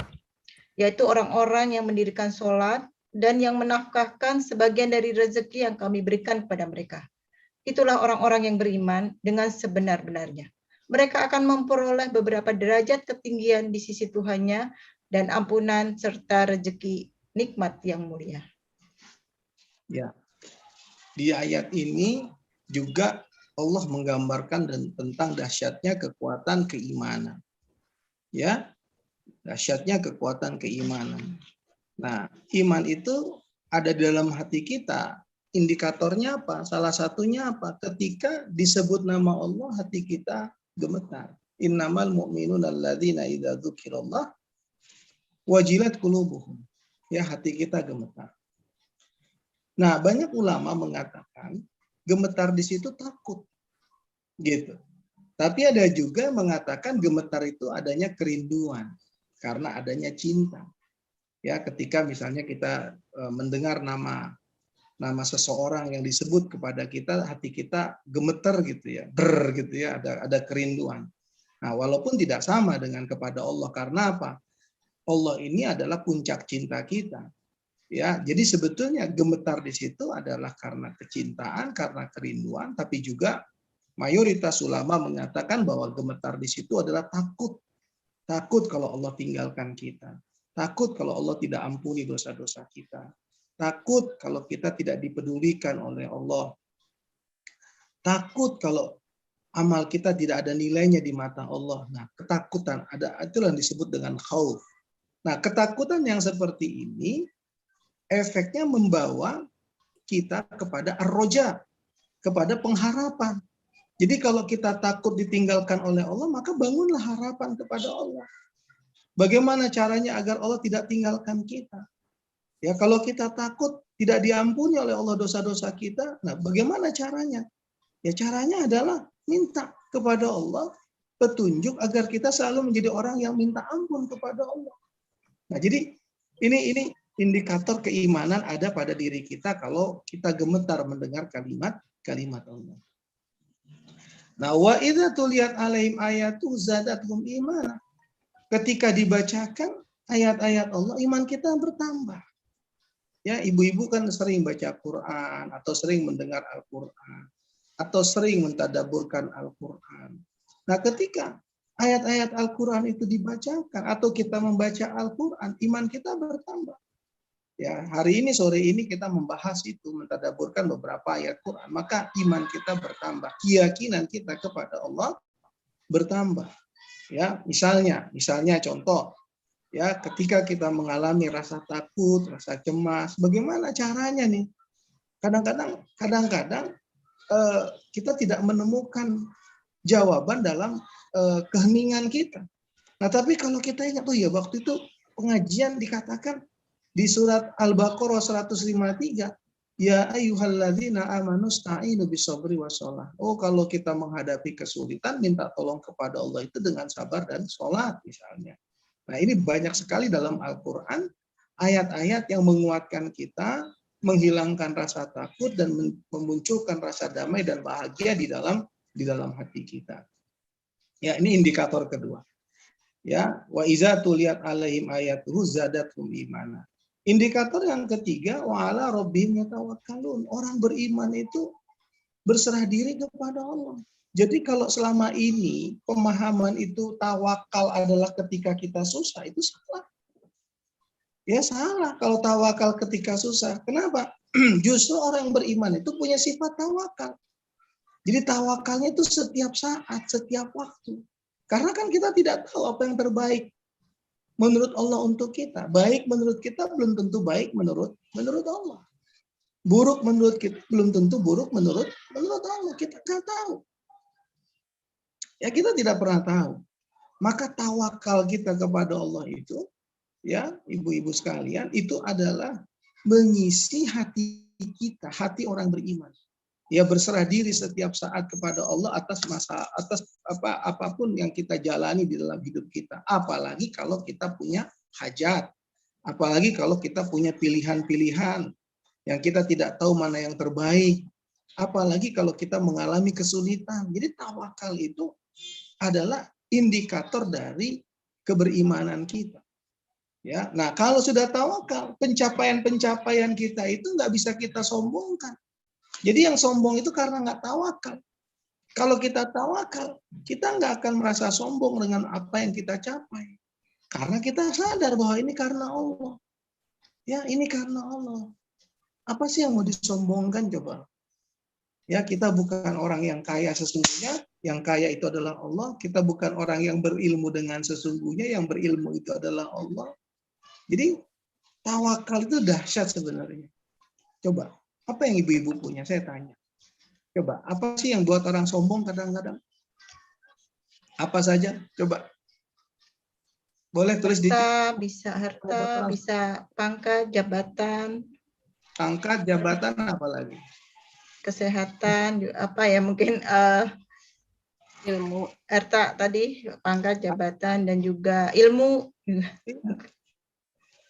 Yaitu orang-orang yang mendirikan sholat dan yang menafkahkan sebagian dari rezeki yang kami berikan kepada mereka. Itulah orang-orang yang beriman dengan sebenar-benarnya. Mereka akan memperoleh beberapa derajat ketinggian di sisi Tuhannya dan ampunan serta rezeki nikmat yang mulia. Ya. Di ayat ini juga Allah menggambarkan tentang dahsyatnya kekuatan keimanan. Ya. Dahsyatnya kekuatan keimanan. Nah, iman itu ada di dalam hati kita. Indikatornya apa? Salah satunya apa? Ketika disebut nama Allah, hati kita gemetar. Innamal mu'minuna alladzina idza dzukirallah wajilat qulubuhum. Ya, hati kita gemetar. Nah, banyak ulama mengatakan gemetar di situ takut. Gitu. Tapi ada juga mengatakan gemetar itu adanya kerinduan karena adanya cinta. Ya, ketika misalnya kita mendengar nama seseorang yang disebut kepada kita, hati kita gemeter gitu ya, gitu ya, ada kerinduan. Nah, walaupun tidak sama dengan kepada Allah, karena apa? Allah ini adalah puncak cinta kita. Ya, jadi sebetulnya gemetar di situ adalah karena kecintaan, karena kerinduan, tapi juga mayoritas ulama mengatakan bahwa gemetar di situ adalah takut. Takut kalau Allah tinggalkan kita. Takut kalau Allah tidak ampuni dosa-dosa kita. Takut kalau kita tidak dipedulikan oleh Allah. Takut kalau amal kita tidak ada nilainya di mata Allah. Nah, ketakutan ada, itulah yang disebut dengan khauf. Nah, ketakutan yang seperti ini efeknya membawa kita kepada ar-roja, kepada pengharapan. Jadi kalau kita takut ditinggalkan oleh Allah, maka bangunlah harapan kepada Allah. Bagaimana caranya agar Allah tidak tinggalkan kita? Ya, kalau kita takut tidak diampuni oleh Allah dosa-dosa kita, nah bagaimana caranya? Ya, caranya adalah minta kepada Allah petunjuk agar kita selalu menjadi orang yang minta ampun kepada Allah. Nah, jadi ini indikator keimanan ada pada diri kita kalau kita gemetar mendengar kalimat Allah. Nah, wa idza tuliyat alaihim ayatu zadatuhum imana. Ketika dibacakan ayat-ayat Allah, iman kita bertambah. Ya, ibu-ibu kan sering baca Quran atau sering mendengar Al-Quran atau sering mentadaburkan Al-Quran. Nah, ketika ayat-ayat Al-Quran itu dibacakan atau kita membaca Al-Quran, iman kita bertambah. Ya, hari ini, sore ini kita membahas itu, mentadaburkan beberapa ayat Quran, maka iman kita bertambah, keyakinan kita kepada Allah bertambah. Ya, misalnya contoh, ya, ketika kita mengalami rasa takut, rasa cemas, bagaimana caranya nih? Kadang-kadang kita tidak menemukan jawaban dalam keheningan kita. Nah, tapi kalau kita ingat, oh ya, waktu itu pengajian dikatakan di surat Al-Baqarah 153, ya ayyuhalladzina amanu sta'inu bisabri wassalah. Oh, kalau kita menghadapi kesulitan, minta tolong kepada Allah itu dengan sabar dan sholat misalnya. Nah, ini banyak sekali dalam Al-Quran ayat-ayat yang menguatkan kita, menghilangkan rasa takut dan memunculkan rasa damai dan bahagia di dalam hati kita. Ya, ini indikator kedua. Ya, wa iza tuliyat alaihim ayatuhu zadathum imana. Indikator yang ketiga, wa ala rabbihim yatawakkalun. Orang beriman itu berserah diri kepada Allah. Jadi kalau selama ini pemahaman itu tawakal adalah ketika kita susah, itu salah. Ya salah kalau tawakal ketika susah. Kenapa? Justru orang beriman itu punya sifat tawakal. Jadi tawakalnya itu setiap saat, setiap waktu. Karena kan kita tidak tahu apa yang terbaik menurut Allah untuk kita. Baik menurut kita belum tentu baik menurut Allah. Buruk menurut kita belum tentu buruk menurut Allah. Kita nggak tahu. Ya, kita tidak pernah tahu. Maka tawakal kita kepada Allah itu, ya ibu-ibu sekalian, itu adalah mengisi hati kita, hati orang beriman. Ya, berserah diri setiap saat kepada Allah atas apapun yang kita jalani di dalam hidup kita. Apalagi kalau kita punya hajat. Apalagi kalau kita punya pilihan-pilihan yang kita tidak tahu mana yang terbaik. Apalagi kalau kita mengalami kesulitan. Jadi tawakal itu adalah indikator dari keberimanan kita. Ya, nah kalau sudah tawakal, pencapaian-pencapaian kita itu nggak bisa kita sombongkan. Jadi yang sombong itu karena nggak tawakal. Kalau kita tawakal, kita nggak akan merasa sombong dengan apa yang kita capai. Karena kita sadar bahwa ini karena Allah. Ya, ini karena Allah. Apa sih yang mau disombongkan coba? Ya, kita bukan orang yang kaya sesungguhnya. Yang kaya itu adalah Allah. Kita bukan orang yang berilmu dengan sesungguhnya. Yang berilmu itu adalah Allah. Jadi tawakal itu dahsyat sebenarnya. Coba. Apa yang ibu-ibu punya? Saya tanya. Coba, apa sih yang buat orang sombong kadang-kadang? Apa saja? Coba. Boleh tulis di harta, bisa pangkat, jabatan. Pangkat, jabatan, apa lagi? Kesehatan, apa ya, mungkin ilmu. Harta tadi, pangkat, jabatan, dan juga ilmu.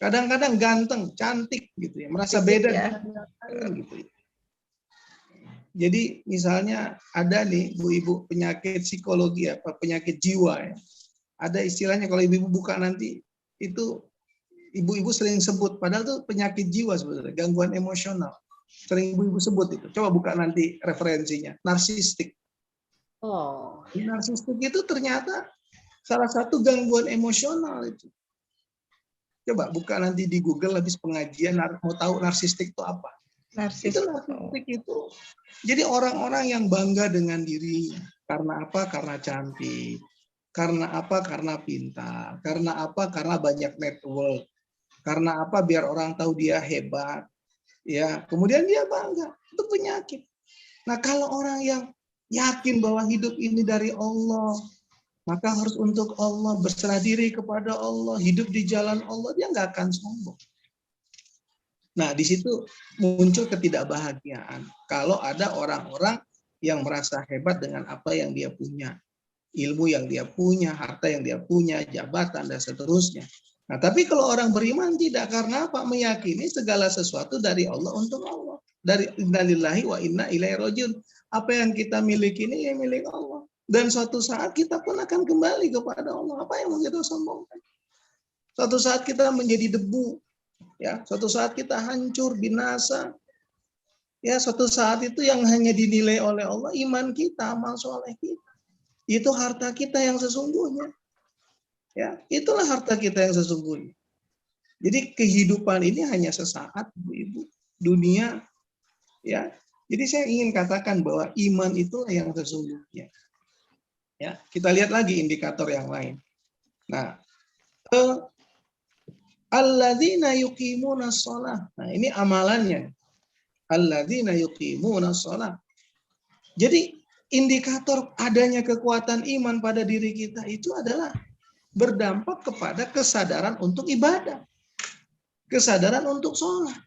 Kadang-kadang ganteng, cantik gitu ya, merasa beda ya. Gitu. Jadi misalnya ada nih ibu-ibu penyakit psikologi penyakit jiwa ya. Ada istilahnya kalau ibu-ibu buka nanti itu ibu-ibu sering sebut padahal itu penyakit jiwa sebenarnya, gangguan emosional. Sering ibu-ibu sebut itu. Coba buka nanti referensinya, narsistik. Oh. Narsistik itu ternyata salah satu gangguan emosional itu. Coba buka nanti di Google habis pengajian, mau tahu narsistik itu apa? Narsistik itu jadi orang-orang yang bangga dengan dirinya. Karena apa? Karena cantik. Karena apa? Karena pintar. Karena apa? Karena banyak network. Karena apa? Biar orang tahu dia hebat. Ya, kemudian dia bangga. Itu penyakit. Nah, kalau orang yang yakin bahwa hidup ini dari Allah, maka harus untuk Allah, berserah diri kepada Allah, hidup di jalan Allah, dia nggak akan sombong. Nah, di situ muncul ketidakbahagiaan. Kalau ada orang-orang yang merasa hebat dengan apa yang dia punya, ilmu yang dia punya, harta yang dia punya, jabatan, dan seterusnya. Nah, tapi kalau orang beriman tidak, karena apa? Meyakini segala sesuatu dari Allah untuk Allah. Dari innalillahi wa inna ilaihi rajiun. Apa yang kita miliki ini ya milik Allah. Dan suatu saat kita pun akan kembali kepada Allah. Apa yang mau kita sombongkan? Suatu saat kita menjadi debu. Ya, suatu saat kita hancur, binasa. Ya, suatu saat itu yang hanya dinilai oleh Allah iman kita, amal soleh kita. itu harta kita yang sesungguhnya. Ya, itulah harta kita yang sesungguhnya. Jadi kehidupan ini hanya sesaat, Ibu. Dunia, ya. Jadi saya ingin katakan bahwa iman itulah yang sesungguhnya. Ya, kita lihat lagi indikator yang lain. Nah, alladzina yuqimuna shalah. Nah, ini amalannya. Alladzina yuqimuna shalah. Jadi indikator adanya kekuatan iman pada diri kita itu adalah berdampak kepada kesadaran untuk ibadah. Kesadaran untuk sholat.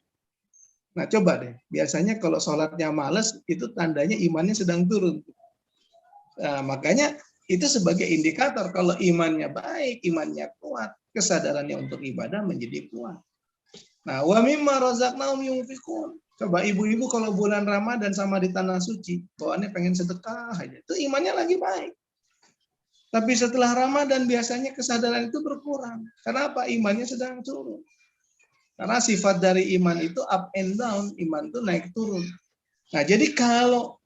Nah, coba deh. Biasanya kalau sholatnya malas, itu tandanya imannya sedang turun. Nah, makanya itu sebagai indikator kalau imannya baik, imannya kuat, kesadarannya untuk ibadah menjadi kuat. Nah, wa mimma razaqnahum yunfiqun. Coba ibu-ibu kalau bulan Ramadan sama di tanah suci, bawaannya pengen sedekah aja. Itu imannya lagi baik. Tapi setelah Ramadan biasanya kesadaran itu berkurang. Kenapa? Imannya sedang turun. Karena sifat dari iman itu up and down, iman itu naik turun. Nah, jadi kalau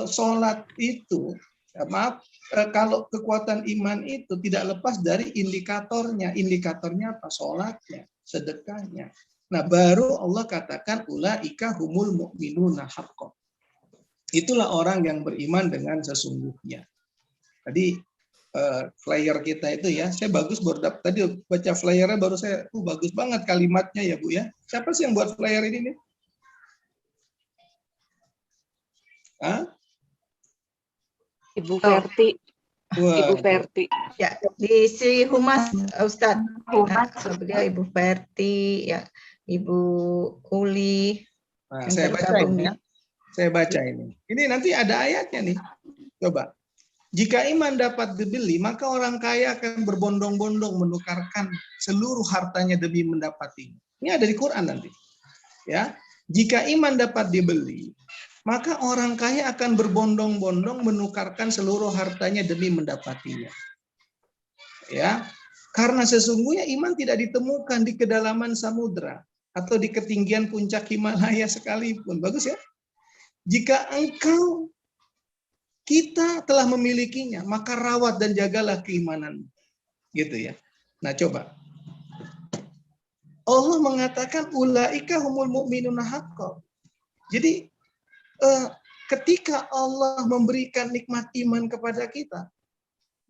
sholat itu, kalau kekuatan iman itu tidak lepas dari indikatornya. Indikatornya apa? Sholatnya, sedekahnya. Nah, baru Allah katakan ulaika humul mu'minuna haqqan. Itulah orang yang beriman dengan sesungguhnya. Tadi flyer kita itu ya, saya bagus baru tadi baca flyernya baru saya, bagus banget kalimatnya ya Bu ya. Siapa sih yang buat flyer ini nih? Hah? Ibu Verti. Wah, Ibu Verti. Ya, di si Humas Ustadz. Nah, beliau Ibu Verti, ya, Ibu Uli. nah, yang saya baca tergabung ini. ya. Saya baca ini. Ini nanti ada ayatnya nih. Coba. Jika iman dapat dibeli, maka orang kaya akan berbondong-bondong menukarkan seluruh hartanya demi mendapatinya. Ini ada di Quran nanti. Ya, jika iman dapat dibeli, maka orang kaya akan berbondong-bondong menukarkan seluruh hartanya demi mendapatinya. Ya, karena sesungguhnya iman tidak ditemukan di kedalaman samudra atau di ketinggian puncak Himalaya sekalipun. Bagus ya? Jika kita telah memilikinya, maka rawat dan jagalah keimanan. Gitu ya. Nah, coba. Allah mengatakan ulaika humul mu'minuna haqqan. Jadi ketika Allah memberikan nikmat iman kepada kita,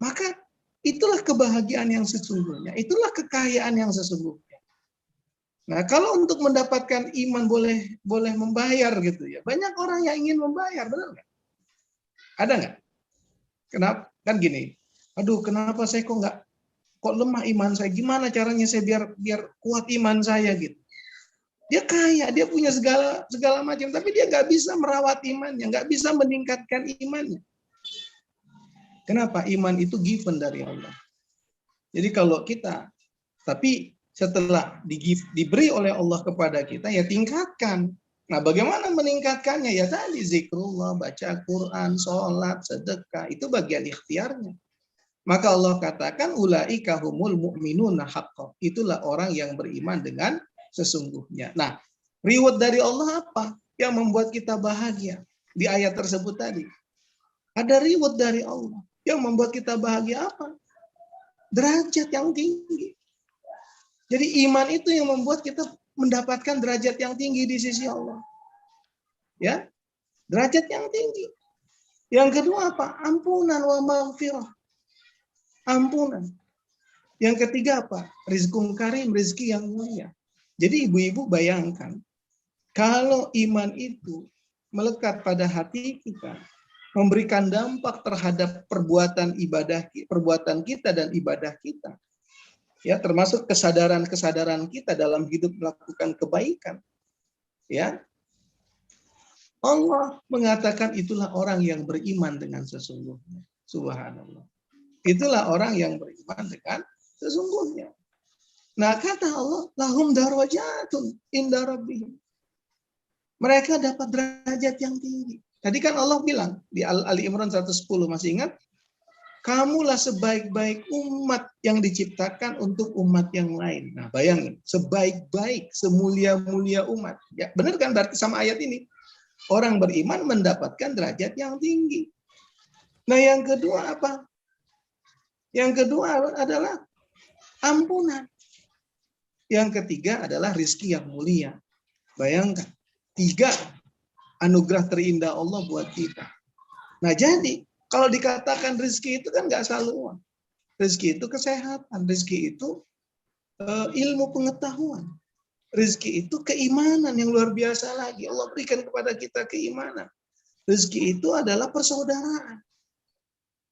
maka itulah kebahagiaan yang sesungguhnya, itulah kekayaan yang sesungguhnya. Nah, kalau untuk mendapatkan iman boleh membayar gitu ya. Banyak orang yang ingin membayar, benar nggak? Ada nggak? Kenapa? Kan gini, aduh kenapa saya kok lemah iman saya? Gimana caranya saya biar kuat iman saya gitu? Dia kaya, dia punya segala macam, tapi dia nggak bisa merawat imannya, nggak bisa meningkatkan imannya. Kenapa? Iman itu given dari Allah. Jadi kalau kita, tapi setelah diberi oleh Allah kepada kita, ya tingkatkan. Nah, bagaimana meningkatkannya? Ya tadi zikrullah, baca Quran, sholat, sedekah, itu bagian ikhtiarnya. Maka Allah katakan ulaika humul mu'minuna haqqan. Itulah orang yang beriman dengan sesungguhnya. Nah, reward dari Allah apa? Yang membuat kita bahagia. Di ayat tersebut tadi. Ada reward dari Allah. Yang membuat kita bahagia apa? Derajat yang tinggi. Jadi iman itu yang membuat kita mendapatkan derajat yang tinggi di sisi Allah. Ya, derajat yang tinggi. Yang kedua apa? Ampunan wa maghfirah. Ampunan. Yang ketiga apa? Rizqun karim, rezeki yang mulia. Jadi ibu-ibu bayangkan, kalau iman itu melekat pada hati kita, memberikan dampak terhadap perbuatan kita dan ibadah kita. Ya, termasuk kesadaran kita dalam hidup melakukan kebaikan. Ya. Allah mengatakan itulah orang yang beriman dengan sesungguhnya. Subhanallah. Itulah orang yang beriman dengan sesungguhnya. Nah, kata Allah, lahum darajatun inda rabbihim. Mereka dapat derajat yang tinggi. Tadi kan Allah bilang di Ali Imran 110, masih ingat? Kamulah sebaik-baik umat yang diciptakan untuk umat yang lain. Nah, bayangin, sebaik-baik, semulia-mulia umat. Ya, benar kan berarti sama ayat ini? Orang beriman mendapatkan derajat yang tinggi. Nah, yang kedua apa? Yang kedua adalah ampunan. Yang ketiga adalah rizki yang mulia. Bayangkan, 3 anugerah terindah Allah buat kita. Nah, jadi kalau dikatakan rizki itu kan nggak selalu uang. Rizki itu kesehatan, rizki itu ilmu pengetahuan. Rizki itu keimanan yang luar biasa lagi. Allah berikan kepada kita keimanan. Rizki itu adalah persaudaraan.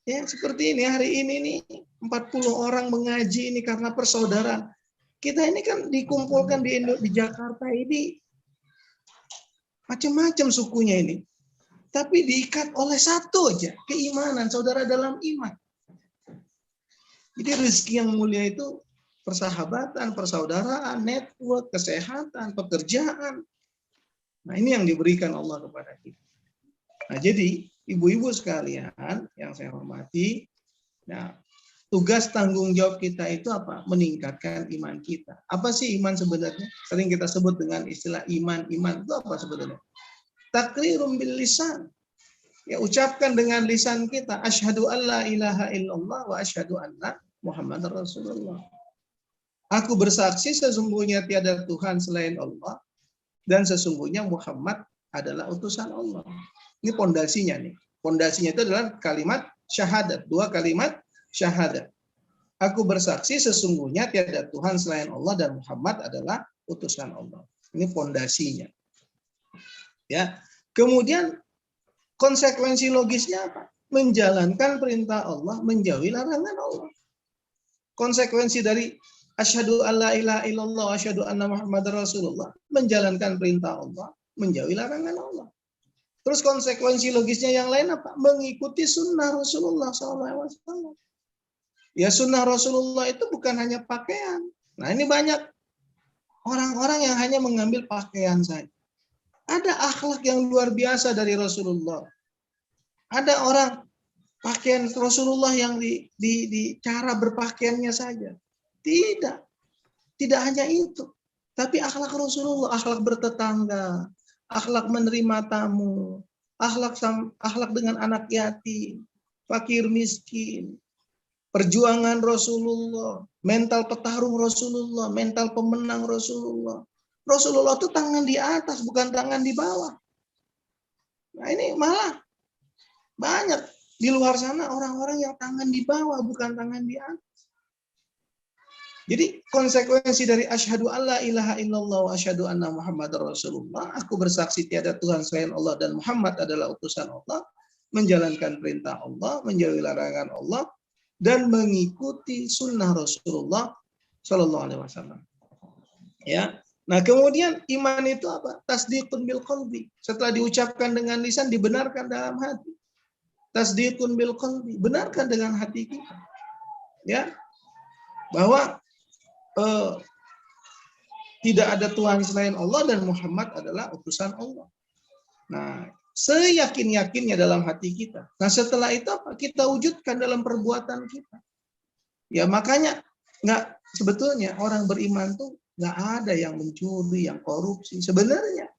Ya, seperti ini hari ini nih 40 orang mengaji ini karena persaudaraan. Kita ini kan dikumpulkan di Jakarta ini macam-macam sukunya ini. Tapi diikat oleh satu aja, keimanan, saudara dalam iman. Jadi rezeki yang mulia itu persahabatan, persaudaraan, network, kesehatan, pekerjaan. Nah, ini yang diberikan Allah kepada kita. Nah, jadi ibu-ibu sekalian yang saya hormati, nah, tugas tanggung jawab kita itu apa? Meningkatkan iman kita. Apa sih iman sebenarnya? Sering kita sebut dengan istilah iman. Iman itu apa sebenarnya? Takrirum bil lisan. Ya, ucapkan dengan lisan kita, asyhadu alla ilaha illallah wa asyhadu anna Muhammadar Rasulullah. Aku bersaksi sesungguhnya tiada Tuhan selain Allah dan sesungguhnya Muhammad adalah utusan Allah. Ini pondasinya nih. Pondasinya itu adalah kalimat syahadat, 2 kalimat syahadat. Aku bersaksi sesungguhnya tiada Tuhan selain Allah dan Muhammad adalah utusan Allah. Ini pondasinya. Ya. Kemudian konsekuensi logisnya apa? Menjalankan perintah Allah, menjauhi larangan Allah. Konsekuensi dari asyhadu alla ilaha illallah wa asyhadu anna Muhammadar Rasulullah, menjalankan perintah Allah, menjauhi larangan Allah. Terus konsekuensi logisnya yang lain apa? Mengikuti sunnah Rasulullah SAW. Ya, sunnah Rasulullah itu bukan hanya pakaian. Nah, ini banyak orang-orang yang hanya mengambil pakaian saja. Ada akhlak yang luar biasa dari Rasulullah. Ada orang pakaian Rasulullah yang di cara berpakaiannya saja. Tidak hanya itu. Tapi akhlak Rasulullah, akhlak bertetangga, akhlak menerima tamu, akhlak dengan anak yatim, fakir miskin, perjuangan Rasulullah, mental petarung Rasulullah, mental pemenang Rasulullah. Rasulullah itu tangan di atas, bukan tangan di bawah. Nah, ini malah banyak di luar sana orang-orang yang tangan di bawah, bukan tangan di atas. Jadi konsekuensi dari asyhadu alla ilaha illallah wa asyhadu anna Muhammadar Rasulullah, aku bersaksi tiada Tuhan selain Allah dan Muhammad adalah utusan Allah, menjalankan perintah Allah, menjauhi larangan Allah, dan mengikuti sunnah Rasulullah Shallallahu Alaihi Wasallam. Ya, nah kemudian iman itu apa? Tasdiqun bil qalbi. Setelah diucapkan dengan lisan, dibenarkan dalam hati. Tasdiqun bil qalbi, benarkan dengan hati kita. Ya, bahwa tidak ada Tuhan selain Allah dan Muhammad adalah utusan Allah. Nah, seyakin-yakinnya dalam hati kita. Nah, setelah itu apa? Kita wujudkan dalam perbuatan kita. Ya, makanya sebetulnya orang beriman tuh nggak ada yang mencuri, yang korupsi. Sebenarnya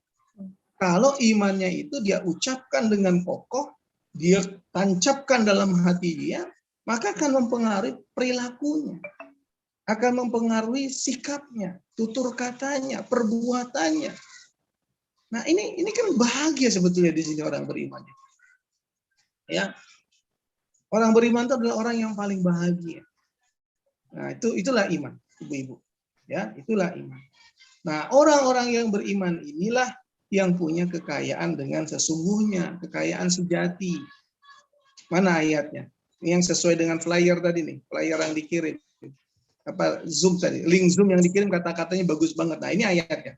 kalau imannya itu dia ucapkan dengan kokoh, dia tancapkan dalam hati dia, maka akan mempengaruhi perilakunya, akan mempengaruhi sikapnya, tutur katanya, perbuatannya. Nah, ini kan bahagia sebetulnya di sini orang beriman. Ya, orang beriman itu adalah orang yang paling bahagia. Nah, itulah iman, ibu-ibu. Ya, itulah iman. Nah, orang-orang yang beriman inilah yang punya kekayaan dengan sesungguhnya, kekayaan sejati. Mana ayatnya? Yang sesuai dengan flyer tadi nih, flyer yang dikirim. Apa Zoom tadi, link Zoom yang dikirim kata-katanya bagus banget. Nah, ini ayatnya.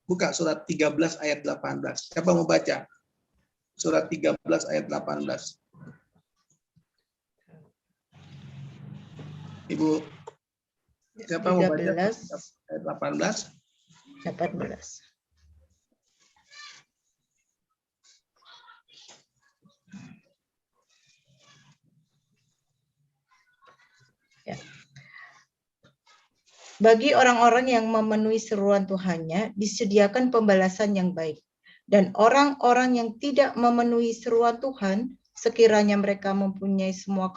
Buka surat 13 ayat 18. Siapa mau baca? Surat 13 ayat 18. Ibu, siapa mau baca? Ayat 18. 18. Ya. Bagi orang-orang yang memenuhi seruan Tuhannya, disediakan pembalasan yang baik. Dan orang-orang yang tidak memenuhi seruan Tuhan, Sekiranya mereka mempunyai semua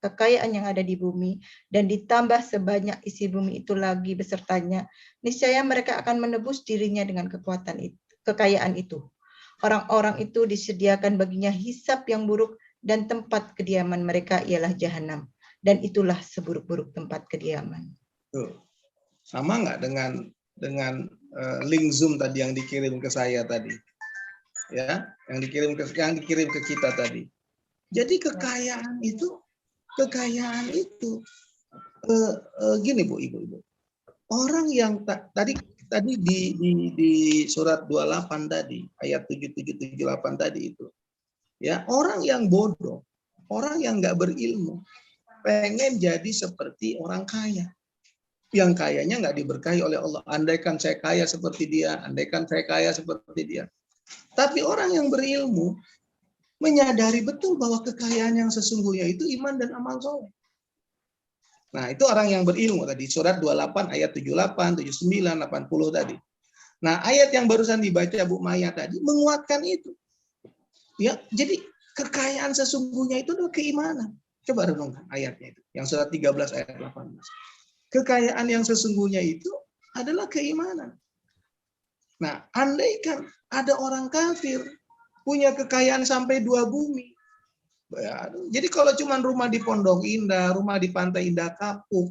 kekayaan yang ada di bumi dan ditambah sebanyak isi bumi itu lagi besertanya, niscaya mereka akan menebus dirinya dengan kekayaan itu. Orang-orang itu disediakan baginya hisab yang buruk dan tempat kediaman mereka ialah jahanam. Dan itulah seburuk-buruk tempat kediaman. Tuh. Sama nggak dengan link Zoom tadi yang dikirim ke saya tadi? Ya, yang dikirim ke kita tadi. Jadi kekayaan itu gini Bu, Ibu. Orang yang tadi di surat 28 tadi, ayat 7778 tadi itu. Ya, orang yang bodoh, orang yang nggak berilmu, pengen jadi seperti orang kaya. Yang kayanya nggak diberkahi oleh Allah. Andaikan saya kaya seperti dia, andaikan saya kaya seperti dia. Tapi orang yang berilmu menyadari betul bahwa kekayaan yang sesungguhnya itu iman dan amal soleh. Nah, itu orang yang berilmu tadi, surat 28 ayat 78, 79, 80 tadi. Nah, ayat yang barusan dibaca Bu Maya tadi menguatkan itu. Ya, jadi kekayaan sesungguhnya itu adalah keimanan. Coba renungkan ayatnya itu, yang surat 13 ayat 18. Kekayaan yang sesungguhnya itu adalah keimanan. Nah, andaikan ada orang kafir punya kekayaan sampai 2 bumi. Ya, jadi kalau cuma rumah di Pondok Indah, rumah di Pantai Indah Kapuk,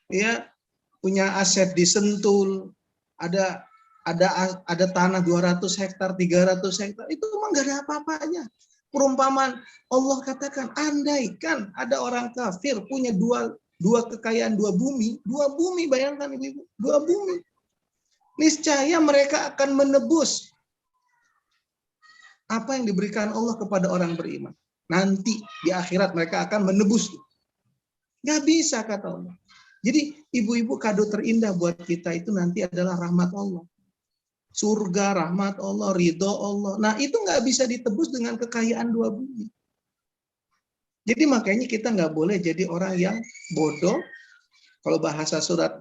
ya, punya aset di Sentul, ada tanah 200 hektar, 300 hektar, itu memang nggak ada apa-apanya. Perumpamaan Allah katakan, andaikan ada orang kafir punya dua kekayaan 2 bumi, bayangkan Ibu, 2 bumi. Niscaya mereka akan menebus apa yang diberikan Allah kepada orang beriman. Nanti di akhirat mereka akan menebus. Nggak bisa kata Allah. Jadi ibu-ibu, kado terindah buat kita itu nanti adalah rahmat Allah. Surga, rahmat Allah, ridho Allah. Nah itu nggak bisa ditebus dengan kekayaan 2 bumi. Jadi makanya kita nggak boleh jadi orang yang bodoh. Kalau bahasa surat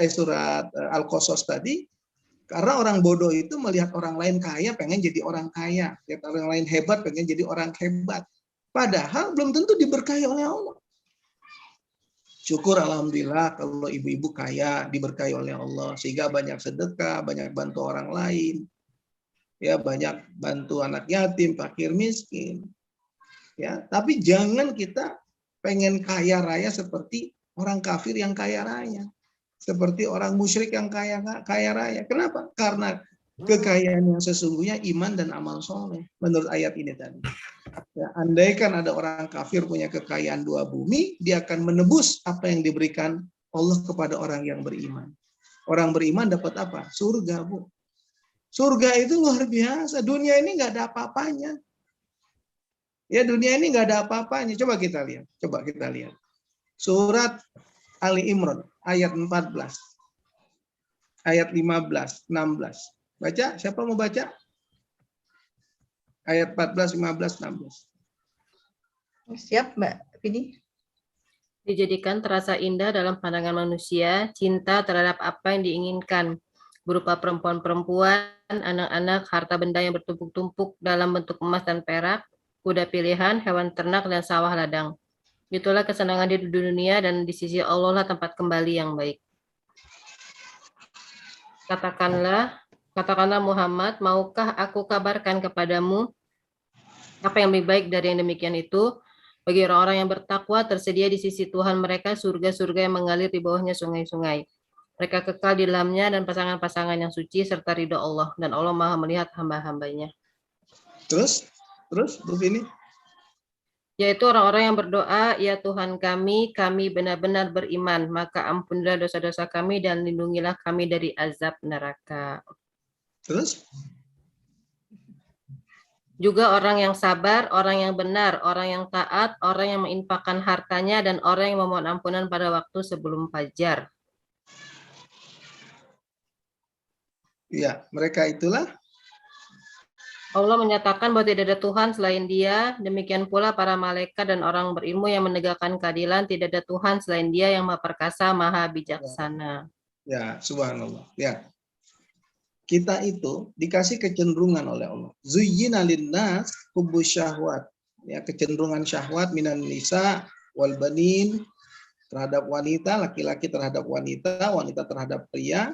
surat Al-Qasas tadi, karena orang bodoh itu melihat orang lain kaya, pengen jadi orang kaya. Lihat orang lain hebat, pengen jadi orang hebat. Padahal belum tentu diberkahi oleh Allah. Syukur alhamdulillah kalau ibu-ibu kaya, diberkahi oleh Allah. Sehingga banyak sedekah, banyak bantu orang lain. Ya, banyak bantu anak yatim, fakir miskin. Ya, tapi jangan kita pengen kaya raya seperti orang kafir yang kaya raya. Seperti orang musyrik yang kaya raya. Kenapa? Karena kekayaan yang sesungguhnya iman dan amal soleh. Menurut ayat ini tadi. Ya, andaikan ada orang kafir punya kekayaan 2 bumi, dia akan menebus apa yang diberikan Allah kepada orang yang beriman. Orang beriman dapat apa? Surga, Bu. Surga itu luar biasa. Dunia ini nggak ada apa-apanya. Ya, dunia ini nggak ada apa-apanya. Coba kita lihat. Surat Ali Imran ayat 14. Ayat 15, 16. Baca, siapa mau baca? Ayat 14, 15, 16. Siap, Mbak Vini? Dijadikan terasa indah dalam pandangan manusia, cinta terhadap apa yang diinginkan, berupa perempuan-perempuan, anak-anak, harta benda yang bertumpuk-tumpuk dalam bentuk emas dan perak, kuda pilihan, hewan ternak, dan sawah ladang. Itulah kesenangan di dunia, dan di sisi Allah lah tempat kembali yang baik. Katakanlah Muhammad, maukah aku kabarkan kepadamu apa yang lebih baik dari yang demikian itu? Bagi orang-orang yang bertakwa tersedia di sisi Tuhan mereka surga-surga yang mengalir di bawahnya sungai-sungai. Mereka kekal di dalamnya dan pasangan-pasangan yang suci serta ridho Allah, dan Allah Maha melihat hamba-hambanya. Terus Bu Vini? Yaitu orang-orang yang berdoa, ya Tuhan kami benar-benar beriman, maka ampunilah dosa-dosa kami dan lindungilah kami dari azab neraka. Terus? Juga orang yang sabar, orang yang benar, orang yang taat, orang yang menginfakkan hartanya, dan orang yang memohon ampunan pada waktu sebelum fajar. Ya, mereka itulah. Allah menyatakan bahwa tidak ada Tuhan selain Dia, demikian pula para malaikat dan orang berilmu yang menegakkan keadilan, tidak ada Tuhan selain Dia yang Maha Perkasa, Maha Bijaksana. Ya, subhanallah. Ya. Kita itu dikasih kecenderungan oleh Allah. Zuyyina linnas hubbus syahwat Ya, kecenderungan syahwat minan nisa wal banin, terhadap wanita, laki-laki terhadap wanita, wanita terhadap pria.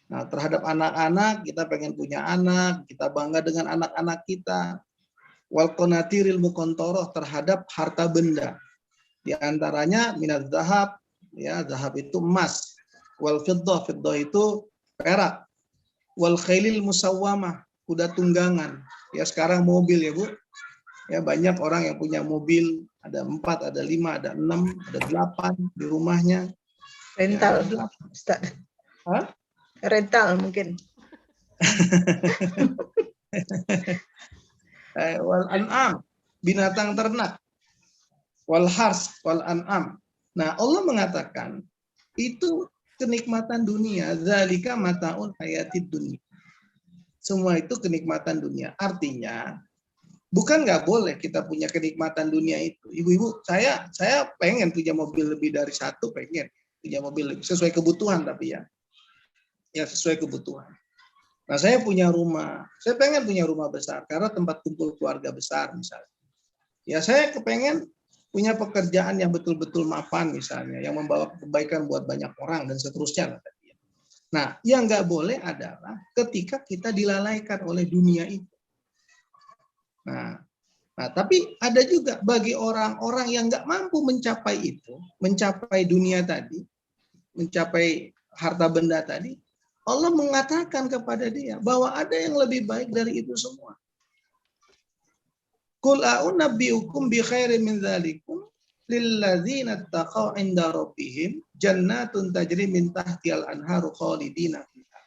Nah, terhadap anak-anak, kita pengen punya anak, kita bangga dengan anak-anak kita. Wal qanatiril muqantarah, terhadap harta benda. Di antaranya minaz zahab, ya, zahab itu emas. Wal fiddah, fiddah itu perak. Wal khailil musawwamah, kuda tunggangan. Ya, sekarang mobil ya, Bu. Ya, banyak orang yang punya mobil, ada 4, ada 5, ada 6, ada 8 di rumahnya. Rental. Ya, Ustaz. Hah? Rental mungkin. Wal an'am, binatang ternak. Wal hars, wal an'am. Nah, Allah mengatakan itu kenikmatan dunia, zalika mataun hayatid dunia. Semua itu kenikmatan dunia. Artinya bukan nggak boleh kita punya kenikmatan dunia itu. Ibu-ibu, saya pengen punya mobil lebih dari satu, pengen punya mobil lebih, sesuai kebutuhan tapi ya sesuai kebutuhan. Nah, saya punya rumah, saya pengen punya rumah besar karena tempat kumpul keluarga besar misalnya. Ya, saya kepengen punya pekerjaan yang betul-betul mapan misalnya, yang membawa kebaikan buat banyak orang dan seterusnya. Nah, yang nggak boleh adalah ketika kita dilalaikan oleh dunia itu. Nah, tapi ada juga bagi orang-orang yang nggak mampu mencapai itu, mencapai dunia tadi, mencapai harta benda tadi, Allah mengatakan kepada dia bahwa ada yang lebih baik dari itu semua. Qul a'unabbi'ukum bi khairin min dzalikum lilladzina taqaw 'inda rabbihim jannatun tajri min tahtihal anharu khalidina fiha.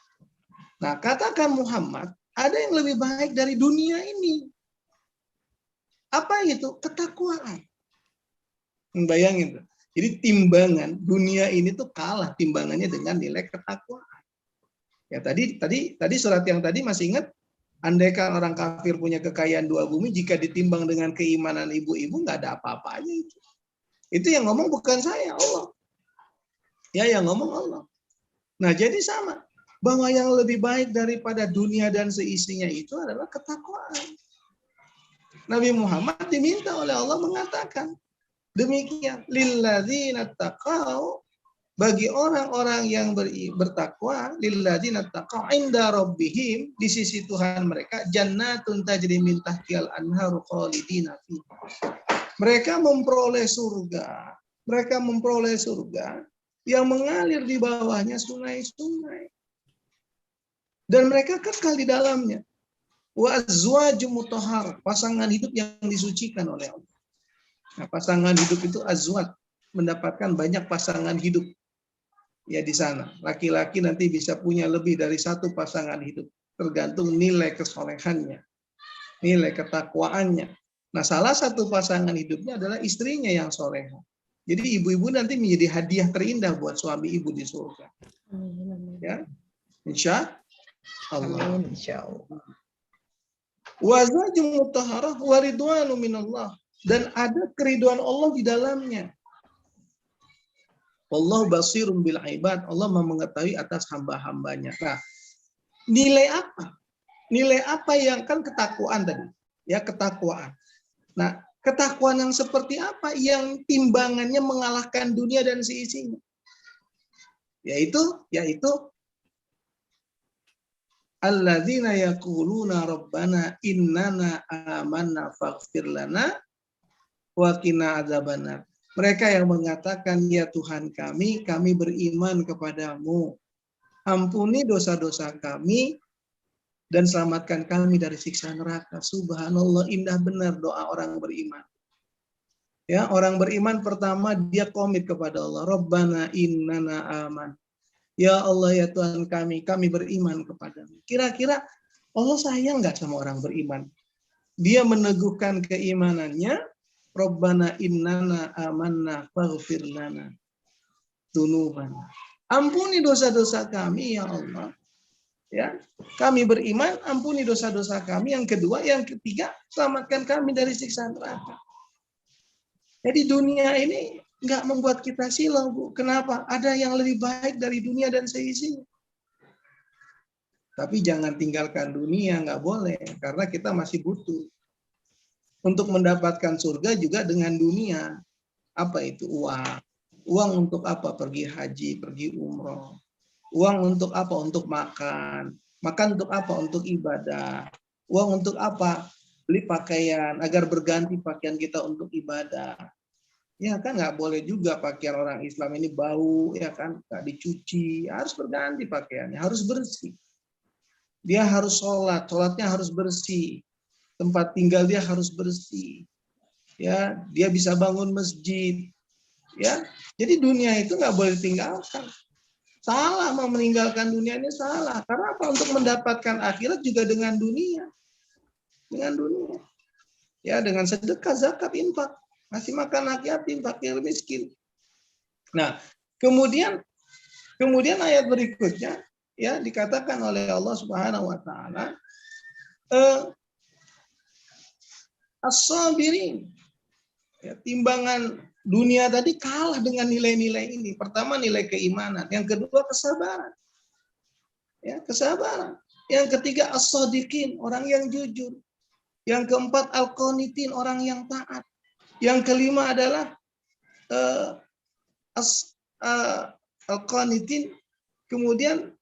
Nah, katakan Muhammad, ada yang lebih baik dari dunia ini. Apa itu? Ketakwaan. Bayangin tuh. Jadi timbangan dunia ini tuh kalah timbangannya dengan nilai ketakwaan. Ya, tadi surat yang tadi masih ingat, andaikan orang kafir punya kekayaan 2 bumi, jika ditimbang dengan keimanan ibu-ibu nggak ada apa-apanya itu. Itu yang ngomong bukan saya, Allah. Ya, yang ngomong Allah. Nah, jadi sama, bahwa yang lebih baik daripada dunia dan seisinya itu adalah ketakwaan. Nabi Muhammad diminta oleh Allah mengatakan demikian, lilladzina taqaw, bagi orang-orang yang bertakwa, lilladzina taqaw 'inda rabbihim, di sisi Tuhan mereka, jannatun tajri min tahtihal anharu khalidina fiha. Mereka memperoleh surga. Mereka memperoleh surga yang mengalir di bawahnya sungai-sungai. Dan mereka kekal di dalamnya. Wa azwajum mutahhar, pasangan hidup yang disucikan oleh Allah. Nah, pasangan hidup itu azwaj, mendapatkan banyak pasangan hidup. Ya, di sana. Laki-laki nanti bisa punya lebih dari 1 pasangan hidup, tergantung nilai kesolehannya, nilai ketakwaannya. Nah, salah satu pasangan hidupnya adalah istrinya yang soleha. Jadi ibu-ibu nanti menjadi hadiah terindah buat suami ibu di surga. Ya, insya Allah. Amin, insyaallah. Wazajum mutahharah waridwanu minallah, dan ada keriduan Allah di dalamnya. Allah basirun bil ibad, Allah mengetahui atas hamba-hambanya. Nah, nilai apa? Nilai apa yang kan ketakwaan tadi? Ya, ketakwaan. Nah, ketakwaan yang seperti apa yang timbangannya mengalahkan dunia dan seisinya? Yaitu alladzina yaquluna rabbana innana amanna faghfir lana wa qina adzabannar. Mereka yang mengatakan, ya Tuhan kami beriman kepadamu. Ampuni dosa-dosa kami dan selamatkan kami dari siksa neraka. Subhanallah, indah benar doa orang beriman. Ya, orang beriman pertama dia komit kepada Allah. Rabbana innana aman. Ya Allah, ya Tuhan kami beriman kepadamu. Kira-kira Allah sayang nggak sama orang beriman? Dia meneguhkan keimanannya. Rabbana innana amanna faghfir lana dzunubana. Ampuni dosa-dosa kami ya Allah. Ya, kami beriman, ampuni dosa-dosa kami. Yang kedua, yang ketiga, selamatkan kami dari siksa neraka. Jadi dunia ini nggak membuat kita silau, Bu. Kenapa? Ada yang lebih baik dari dunia dan seisinya. Tapi jangan tinggalkan dunia, nggak boleh, karena kita masih butuh. untuk mendapatkan surga juga dengan dunia. Apa itu? Uang. Uang untuk apa? Pergi haji, pergi umroh. Uang untuk apa? Untuk makan. Makan untuk apa? Untuk ibadah. Uang untuk apa? Beli pakaian agar berganti pakaian kita untuk ibadah. Ya kan, nggak boleh juga pakaian orang Islam ini bau, ya kan, nggak dicuci, harus berganti pakaiannya, harus bersih. Dia harus sholat, sholatnya harus bersih. Tempat tinggal dia harus bersih. Ya, dia bisa bangun masjid. Ya, jadi dunia itu nggak boleh ditinggalkan. Salah mau meninggalkan dunia ini, salah. Karena apa? Untuk mendapatkan akhirat juga dengan dunia. Dengan dunia. Ya, dengan sedekah, zakat, infak. Masih makan anak yatim, fakir miskin. Nah, kemudian ayat berikutnya ya dikatakan oleh Allah Subhanahu wa taala as-sabirin. Ya, timbangan dunia tadi kalah dengan nilai-nilai ini. Pertama nilai keimanan, yang kedua kesabaran. Ya, kesabaran. Yang ketiga as-sadiqin, orang yang jujur. Yang keempat al-qanitin, orang yang taat. Yang kelima adalah al-qanitin, kemudian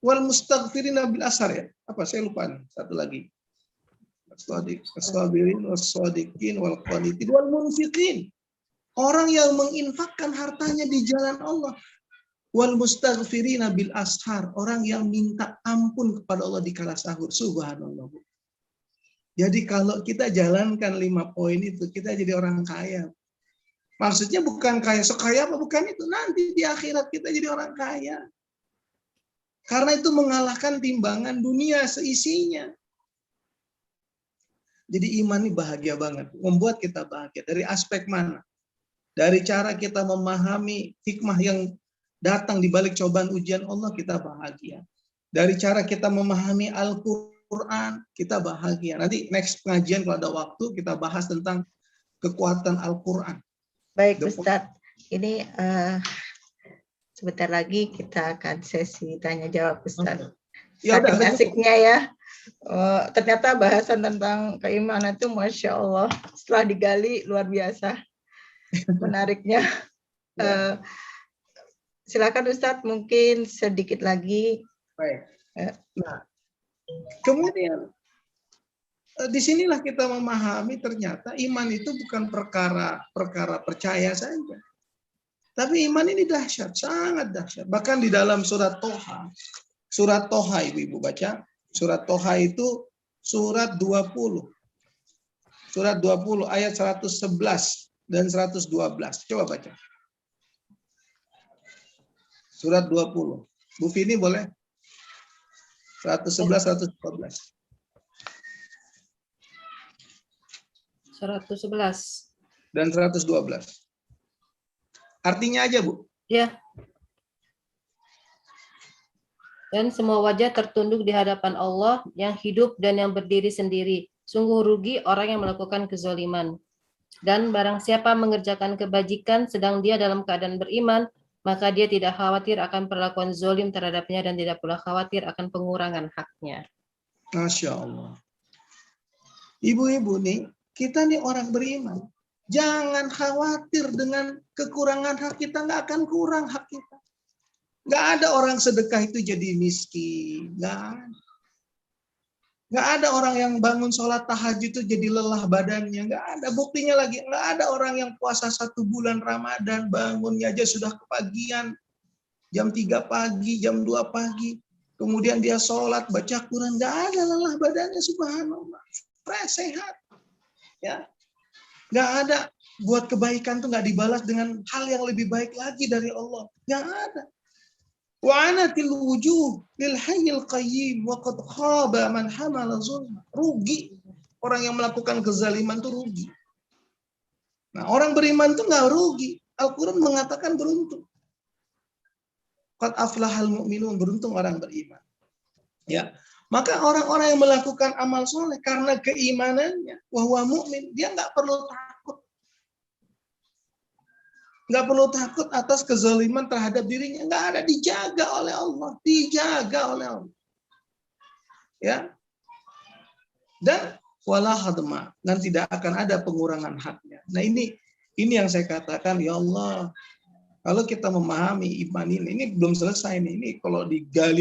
wal mustaghfirina bil ashar ya. Apa saya lupa nih, satu lagi. As-sabirin was-sadiqin wal qanitin wal munfiqin. Orang yang menginfakkan hartanya di jalan Allah. Wal mustaghfirina bil ashar, orang yang minta ampun kepada Allah di kala sahur. Subhanallah. Jadi kalau kita jalankan 5 poin itu, kita jadi orang kaya. Maksudnya bukan kaya sekaya apa, bukan itu. Nanti di akhirat kita jadi orang kaya. Karena itu mengalahkan timbangan dunia seisinya. Jadi iman ini bahagia banget. Membuat kita bahagia. Dari aspek mana? Dari cara kita memahami hikmah yang datang di balik cobaan ujian Allah, kita bahagia. Dari cara kita memahami Al-Quran, kita bahagia. Nanti next pengajian kalau ada waktu, kita bahas tentang kekuatan Al-Quran. Baik Ustadz, ini sebentar lagi kita akan sesi tanya jawab Ustadz. Ya, saking asiknya ya. Ternyata bahasan tentang keimanan itu Masya Allah, setelah digali luar biasa menariknya. Silakan Ustadz, mungkin sedikit lagi. Baik. Nah, kemudian disinilah kita memahami ternyata iman itu bukan perkara percaya saja. Tapi iman ini dahsyat, sangat dahsyat. Bahkan di dalam surat Toha ibu-ibu baca, surat Toha itu surat 20. Surat 20 ayat 111 dan 112. Coba baca. Surat 20. Bu Fini boleh? 111, 112. 111. Dan 112. Artinya aja, Bu. Ya. Dan semua wajah tertunduk di hadapan Allah yang hidup dan yang berdiri sendiri. Sungguh rugi orang yang melakukan kezaliman. Dan barang siapa mengerjakan kebajikan sedang dia dalam keadaan beriman, maka dia tidak khawatir akan perlakuan zalim terhadapnya dan tidak pula khawatir akan pengurangan haknya. Masya Allah. Ibu-ibu nih, kita nih orang beriman. Jangan khawatir dengan kekurangan hak kita, nggak akan kurang hak kita. Nggak ada orang sedekah itu jadi miskin. Nggak ada orang yang bangun sholat tahajud itu jadi lelah badannya. Nggak ada. Buktinya lagi, nggak ada orang yang puasa 1 bulan Ramadan, bangunnya aja sudah kepagian. Jam 3 pagi, jam 2 pagi. Kemudian dia sholat, baca Quran. Nggak ada lelah badannya, subhanallah. Fresh, sehat. Ya. Nggak ada. Buat kebaikan tuh nggak dibalas dengan hal yang lebih baik lagi dari Allah. Nggak ada. Wa'anatil wujuh lil hayyil qayyim wa qad khaba man hamala zulma. Rugi orang yang melakukan kezaliman tuh rugi. Nah, orang beriman tuh nggak rugi. Al-Qur'an mengatakan beruntung. Qad aflahal mu'minun, beruntung orang beriman. Ya. Maka orang-orang yang melakukan amal soleh karena keimanannya, wahwa mu'min, dia nggak perlu takut. Nggak perlu takut atas kezaliman terhadap dirinya. Nggak ada, dijaga oleh Allah. Dijaga oleh Allah. Ya. Dan wala hadma, dan tidak akan ada pengurangan haknya. Nah, ini yang saya katakan, ya Allah, kalau kita memahami iman ini belum selesai nih. Ini kalau digali